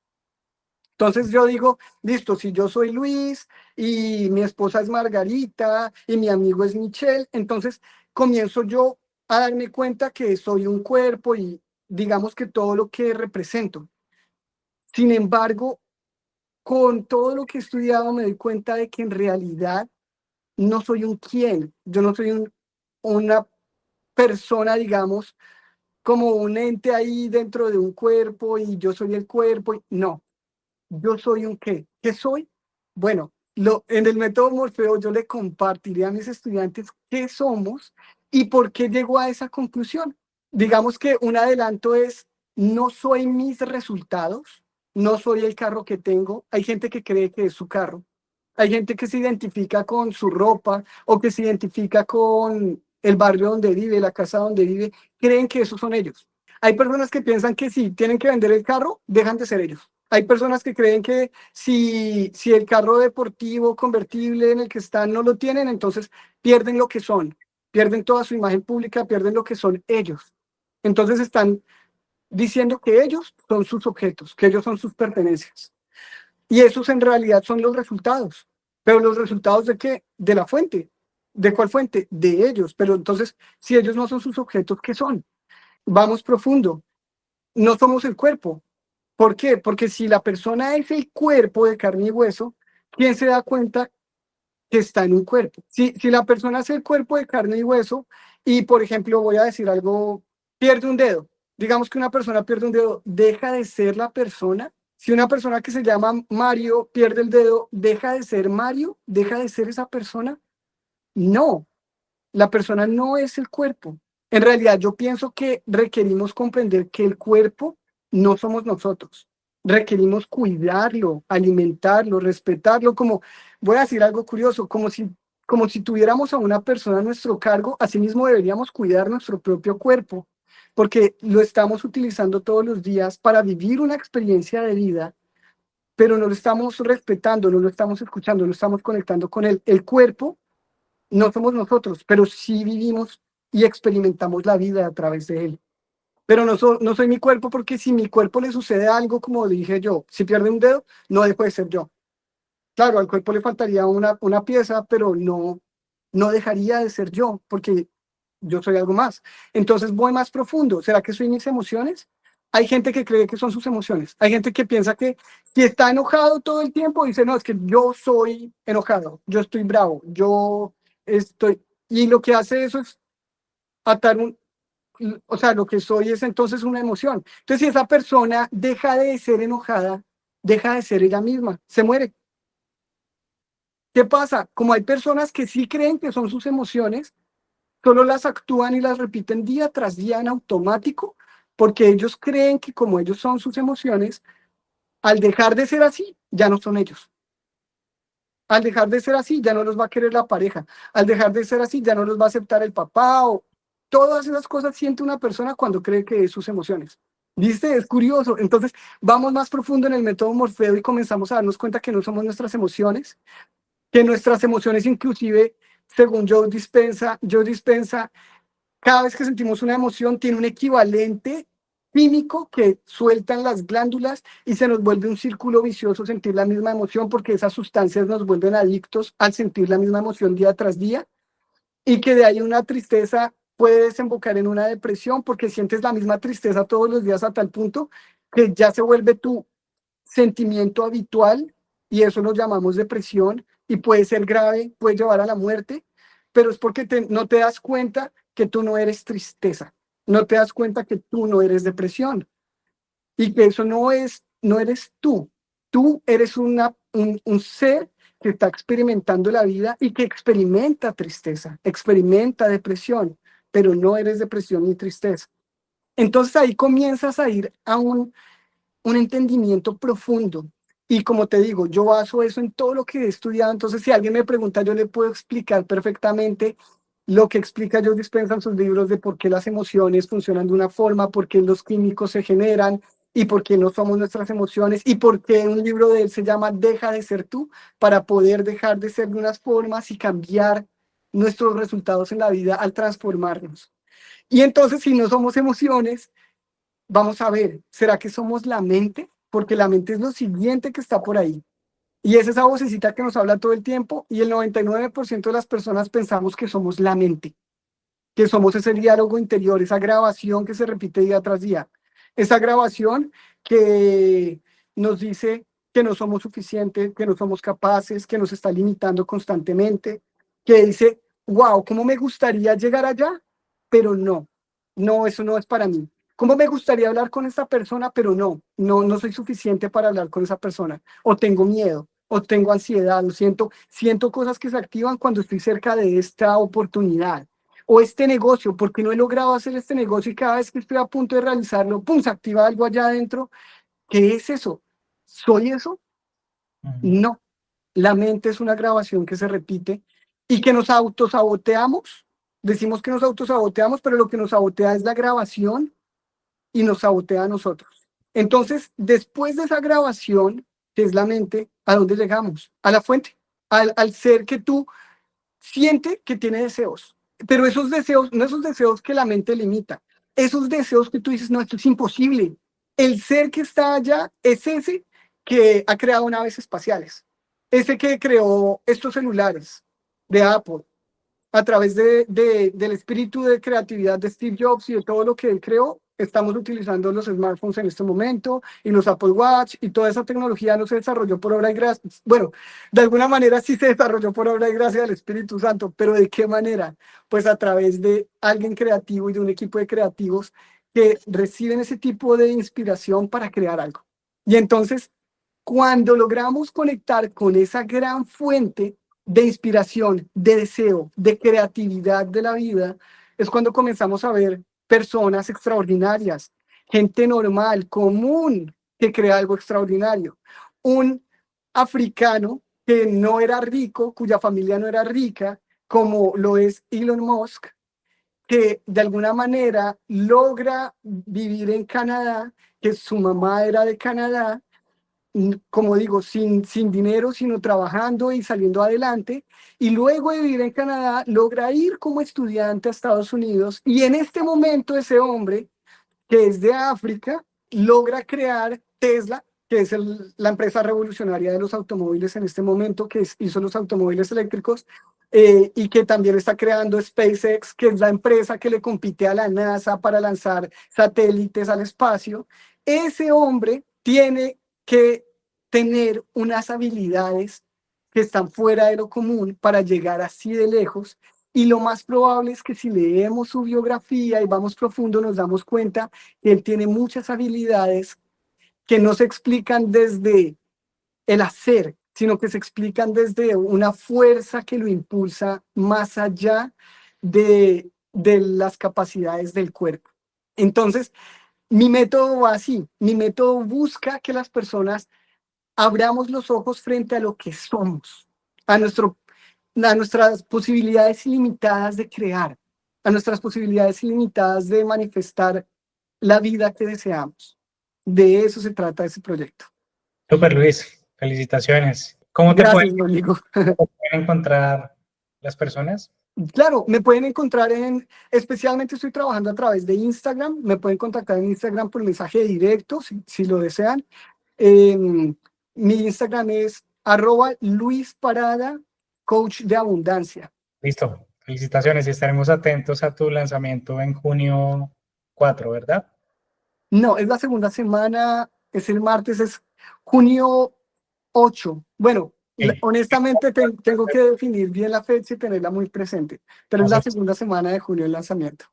Entonces yo digo, listo, si yo soy Luis y mi esposa es Margarita y mi amigo es Michelle, entonces comienzo yo a darme cuenta que soy un cuerpo y digamos que todo lo que represento. Sin embargo, con todo lo que he estudiado me doy cuenta de que en realidad no soy un quién, yo no soy una persona, digamos, como un ente ahí dentro de un cuerpo y yo soy el cuerpo. No, yo soy un qué. ¿Qué soy? Bueno, en el método Morfeo yo le compartiré a mis estudiantes qué somos y por qué llego a esa conclusión. Digamos que un adelanto es, no soy mis resultados, no soy el carro que tengo. Hay gente que cree que es su carro. Hay gente que se identifica con su ropa o que se identifica con el barrio donde vive, la casa donde vive. Creen que esos son ellos. Hay personas que piensan que si tienen que vender el carro, dejan de ser ellos. Hay personas que creen que si el carro deportivo convertible en el que están no lo tienen, entonces pierden lo que son, pierden toda su imagen pública, pierden lo que son ellos. Entonces están diciendo que ellos son sus objetos, que ellos son sus pertenencias. Y esos en realidad son los resultados. Pero los resultados ¿de qué? De la fuente. ¿De cuál fuente? De ellos. Pero entonces, si ellos no son sus objetos, ¿qué son? Vamos profundo. No somos el cuerpo. ¿Por qué? Porque si la persona es el cuerpo de carne y hueso, ¿quién se da cuenta que está en un cuerpo? Si la persona es el cuerpo de carne y hueso y, por ejemplo, voy a decir algo, pierde un dedo. Digamos que una persona pierde un dedo, ¿deja de ser la persona? Si una persona que se llama Mario pierde el dedo, ¿deja de ser Mario? ¿Deja de ser esa persona? No, la persona no es el cuerpo. En realidad, yo pienso que requerimos comprender que el cuerpo no somos nosotros. Requerimos cuidarlo, alimentarlo, respetarlo, como, voy a decir algo curioso, como si tuviéramos a una persona a nuestro cargo, asimismo deberíamos cuidar nuestro propio cuerpo, porque lo estamos utilizando todos los días para vivir una experiencia de vida, pero no lo estamos respetando, no lo estamos escuchando, no estamos conectando con él. El cuerpo no somos nosotros, pero sí vivimos y experimentamos la vida a través de él. Pero no soy mi cuerpo, porque si mi cuerpo le sucede algo, como dije yo, si pierde un dedo, no dejo de ser yo. Claro, al cuerpo le faltaría una pieza, pero no dejaría de ser yo, porque yo soy algo más. Entonces voy más profundo. ¿Será que soy mis emociones? Hay gente que cree que son sus emociones. Hay gente que piensa que si está enojado todo el tiempo, dice, no, es que yo soy enojado, yo estoy bravo, yo estoy... Y lo que hace eso es atar o sea, lo que soy es entonces una emoción. Entonces, si esa persona deja de ser enojada, deja de ser ella misma, se muere. ¿Qué pasa? Como hay personas que sí creen que son sus emociones, solo las actúan y las repiten día tras día en automático, porque ellos creen que como ellos son sus emociones, al dejar de ser así, ya no son ellos. Al dejar de ser así, ya no los va a querer la pareja. Al dejar de ser así, ya no los va a aceptar el papá. O todas esas cosas siente una persona cuando cree que es sus emociones. ¿Viste? Es curioso. Entonces, vamos más profundo en el método Morfeo y comenzamos a darnos cuenta que no somos nuestras emociones, que nuestras emociones inclusive, según Joe Dispensa, cada vez que sentimos una emoción tiene un equivalente químico que sueltan las glándulas y se nos vuelve un círculo vicioso sentir la misma emoción, porque esas sustancias nos vuelven adictos al sentir la misma emoción día tras día, y que de ahí una tristeza puede desembocar en una depresión porque sientes la misma tristeza todos los días a tal punto que ya se vuelve tu sentimiento habitual, y eso lo llamamos depresión, y puede ser grave, puede llevar a la muerte, pero es porque no te das cuenta que tú no eres tristeza, no te das cuenta que tú no eres depresión y que eso no eres tú. Tú eres un ser que está experimentando la vida y que experimenta tristeza, experimenta depresión, pero no eres depresión ni tristeza. Entonces ahí comienzas a ir a un entendimiento profundo. Y como te digo, yo baso eso en todo lo que he estudiado. Entonces, si alguien me pregunta, yo le puedo explicar perfectamente lo que explica Joe Dispenza en sus libros de por qué las emociones funcionan de una forma, por qué los químicos se generan y por qué no somos nuestras emociones, y por qué un libro de él se llama Deja de ser tú, para poder dejar de ser de unas formas y cambiar nuestros resultados en la vida al transformarnos. Y entonces, si no somos emociones, vamos a ver, ¿será que somos la mente? Porque la mente es lo siguiente que está por ahí. Y es esa vocecita que nos habla todo el tiempo, y el 99% de las personas pensamos que somos la mente, que somos ese diálogo interior, esa grabación que se repite día tras día. Esa grabación que nos dice que no somos suficientes, que no somos capaces, que nos está limitando constantemente, que dice, wow, ¿cómo me gustaría llegar allá? Pero no, eso no es para mí. ¿Cómo me gustaría hablar con esta persona? Pero no soy suficiente para hablar con esa persona. O tengo miedo, o tengo ansiedad, siento cosas que se activan cuando estoy cerca de esta oportunidad. O este negocio, porque no he logrado hacer este negocio y cada vez que estoy a punto de realizarlo, ¡pum!, se activa algo allá adentro. ¿Qué es eso? ¿Soy eso? Ujú. No. La mente es una grabación que se repite y que nos autosaboteamos. Decimos que nos autosaboteamos, pero lo que nos sabotea es la grabación y nos sabotea a nosotros. Entonces, después de esa grabación, que es la mente, ¿a dónde llegamos? A la fuente, al ser que tú siente que tiene deseos, pero esos deseos, no esos deseos que la mente limita, esos deseos que tú dices, no, esto es imposible. El ser que está allá es ese que ha creado naves espaciales. ese que creó estos celulares de Apple, a través del espíritu de creatividad de Steve Jobs y de todo lo que él creó, estamos utilizando los smartphones en este momento y los Apple Watch y toda esa tecnología no se desarrolló por obra y gracia. Bueno, de alguna manera sí se desarrolló por obra y gracia del Espíritu Santo, pero ¿de qué manera? Pues a través de alguien creativo y de un equipo de creativos que reciben ese tipo de inspiración para crear algo. Y entonces, cuando logramos conectar con esa gran fuente de inspiración, de deseo, de creatividad de la vida, es cuando comenzamos a ver personas extraordinarias, gente normal, común, que crea algo extraordinario. Un africano que no era rico, cuya familia no era rica, como lo es Elon Musk, que de alguna manera logra vivir en Canadá, que su mamá era de Canadá, como digo, sin dinero, sino trabajando y saliendo adelante. Y luego de vivir en Canadá, logra ir como estudiante a Estados Unidos. Y en este momento ese hombre, que es de África, logra crear Tesla, que es la empresa revolucionaria de los automóviles en este momento, que hizo los automóviles eléctricos, y que también está creando SpaceX, que es la empresa que le compite a la NASA para lanzar satélites al espacio. Ese hombre tiene que tener unas habilidades que están fuera de lo común para llegar así de lejos. Y lo más probable es que si leemos su biografía y vamos profundo, nos damos cuenta que él tiene muchas habilidades que no se explican desde el hacer, sino que se explican desde una fuerza que lo impulsa más allá de las capacidades del cuerpo. Entonces, mi método va así, mi método busca que las personas abramos los ojos frente a lo que somos, a, nuestro, a nuestras posibilidades ilimitadas de crear, a nuestras posibilidades ilimitadas de manifestar la vida que deseamos. De eso se trata ese proyecto. Super Luis, felicitaciones. ¿Cómo Gracias, Rodrigo. te pueden encontrar las personas? Claro, me pueden encontrar especialmente estoy trabajando a través de Instagram, me pueden contactar en Instagram por mensaje directo, si lo desean. Mi Instagram es @LuisParada, coach de abundancia. Listo, felicitaciones y estaremos atentos a tu lanzamiento en junio 4, ¿verdad? No, es la segunda semana, es el martes, es junio 8. Bueno, Sí. honestamente tengo que definir bien la fecha y tenerla muy presente, pero es la segunda semana de junio el lanzamiento.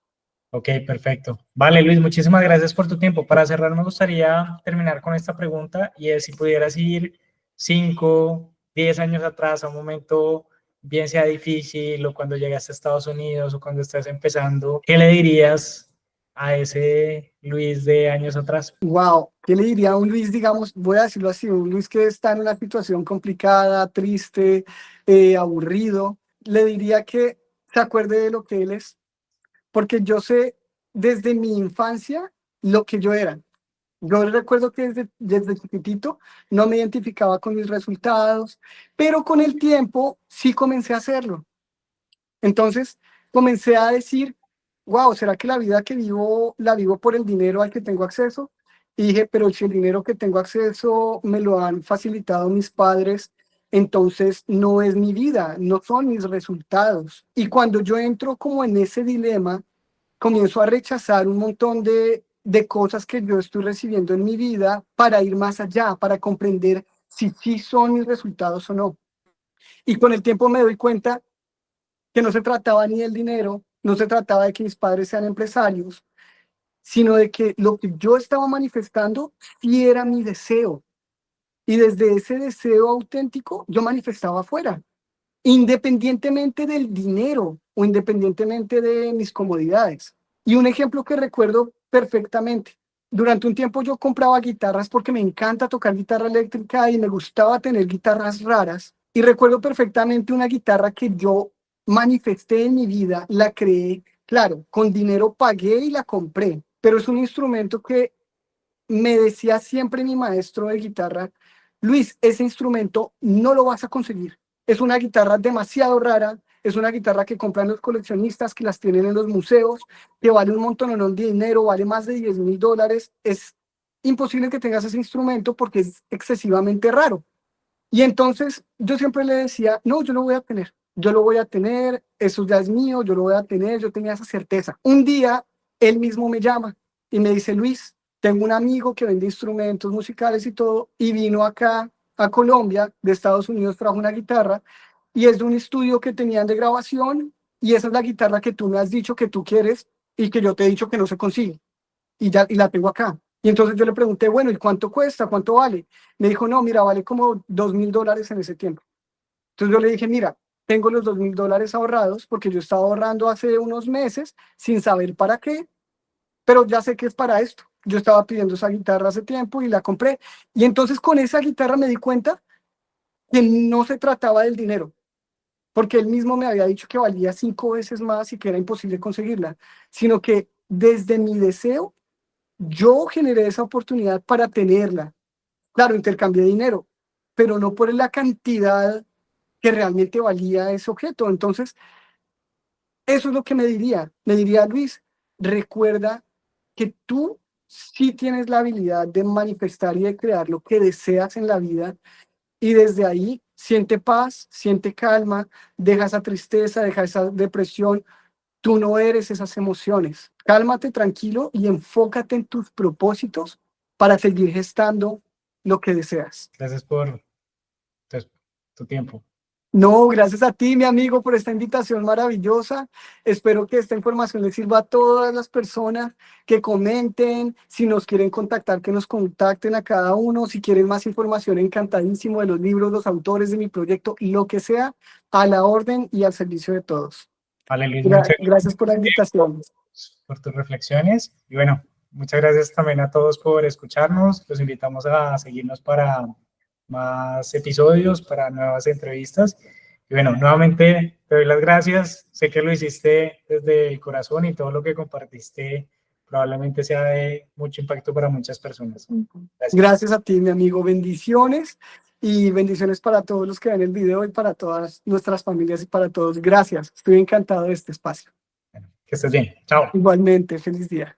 Ok, perfecto. Vale, Luis, muchísimas gracias por tu tiempo. Para cerrar, me gustaría terminar con esta pregunta y es si pudieras ir 5, 10 años atrás a un momento, bien sea difícil o cuando llegaste a Estados Unidos o cuando estás empezando, ¿qué le dirías a ese Luis de años atrás? Wow, ¿qué le diría a un Luis, digamos, voy a decirlo así, un Luis que está en una situación complicada, triste, aburrido? Le diría que se acuerde de lo que él es, porque yo sé desde mi infancia lo que yo era. Yo recuerdo que desde chiquitito no me identificaba con mis resultados, pero con el tiempo sí comencé a hacerlo. Entonces comencé a decir, wow, ¿será que la vida que vivo la vivo por el dinero al que tengo acceso? Y dije, pero si el dinero que tengo acceso me lo han facilitado mis padres, entonces no es mi vida, no son mis resultados. Y cuando yo entro como en ese dilema, comienzo a rechazar un montón de cosas que yo estoy recibiendo en mi vida para ir más allá, para comprender si sí son mis resultados o no. Y con el tiempo me doy cuenta que no se trataba ni del dinero, no se trataba de que mis padres sean empresarios, sino de que lo que yo estaba manifestando sí era mi deseo. Y desde ese deseo auténtico yo manifestaba afuera, independientemente del dinero o independientemente de mis comodidades. Y un ejemplo que recuerdo perfectamente. Durante un tiempo yo compraba guitarras porque me encanta tocar guitarra eléctrica y me gustaba tener guitarras raras. Y recuerdo perfectamente una guitarra que yo manifesté en mi vida, la creé, claro, con dinero pagué y la compré, pero es un instrumento que me decía siempre mi maestro de guitarra, Luis, ese instrumento no lo vas a conseguir. Es una guitarra demasiado rara, es una guitarra que compran los coleccionistas, que las tienen en los museos, que vale un montón de dinero, vale más de $10,000. Es imposible que tengas ese instrumento porque es excesivamente raro. Y entonces yo siempre le decía, no, yo lo voy a tener, yo lo voy a tener, eso ya es mío, yo lo voy a tener, yo tenía esa certeza. Un día él mismo me llama y me dice, Luis, tengo un amigo que vende instrumentos musicales y todo, y vino acá a Colombia, de Estados Unidos, trajo una guitarra, y es de un estudio que tenían de grabación, y esa es la guitarra que tú me has dicho que tú quieres y que yo te he dicho que no se consigue, y la tengo acá. Y entonces yo le pregunté, bueno, ¿y cuánto cuesta? ¿Cuánto vale? Me dijo, no, mira, vale como $2.000 en ese tiempo. Entonces yo le dije, mira, tengo los $2.000 ahorrados porque yo estaba ahorrando hace unos meses sin saber para qué, pero ya sé que es para esto. Yo estaba pidiendo esa guitarra hace tiempo y la compré. Y entonces con esa guitarra me di cuenta que no se trataba del dinero, porque él mismo me había dicho que valía 5 veces más y que era imposible conseguirla, sino que desde mi deseo yo generé esa oportunidad para tenerla. Claro, intercambié dinero, pero no por la cantidad que realmente valía ese objeto. Entonces, eso es lo que me diría Luis, recuerda que tú sí tienes la habilidad de manifestar y de crear lo que deseas en la vida, y desde ahí siente paz, siente calma, deja esa tristeza, deja esa depresión. Tú no eres esas emociones. Cálmate, tranquilo, y enfócate en tus propósitos para seguir gestando lo que deseas. Gracias por tu tiempo. No, gracias a ti, mi amigo, por esta invitación maravillosa. Espero que esta información les sirva a todas las personas, que comenten, si nos quieren contactar, que nos contacten a cada uno, si quieren más información, encantadísimo, de los libros, los autores de mi proyecto, lo que sea, a la orden y al servicio de todos. Vale, Luis, muchas Gracias por la invitación. gracias por tus reflexiones. Y bueno, muchas gracias también a todos por escucharnos. Los invitamos a seguirnos para más episodios, para nuevas entrevistas. Y bueno, nuevamente te doy las gracias. Sé que lo hiciste desde el corazón y todo lo que compartiste probablemente sea de mucho impacto para muchas personas. Gracias. Gracias a ti, mi amigo. Bendiciones, y bendiciones para todos los que ven el video y para todas nuestras familias y para todos. Gracias. Estoy encantado de este espacio. Bueno, que estés bien. Chao. Igualmente, feliz día.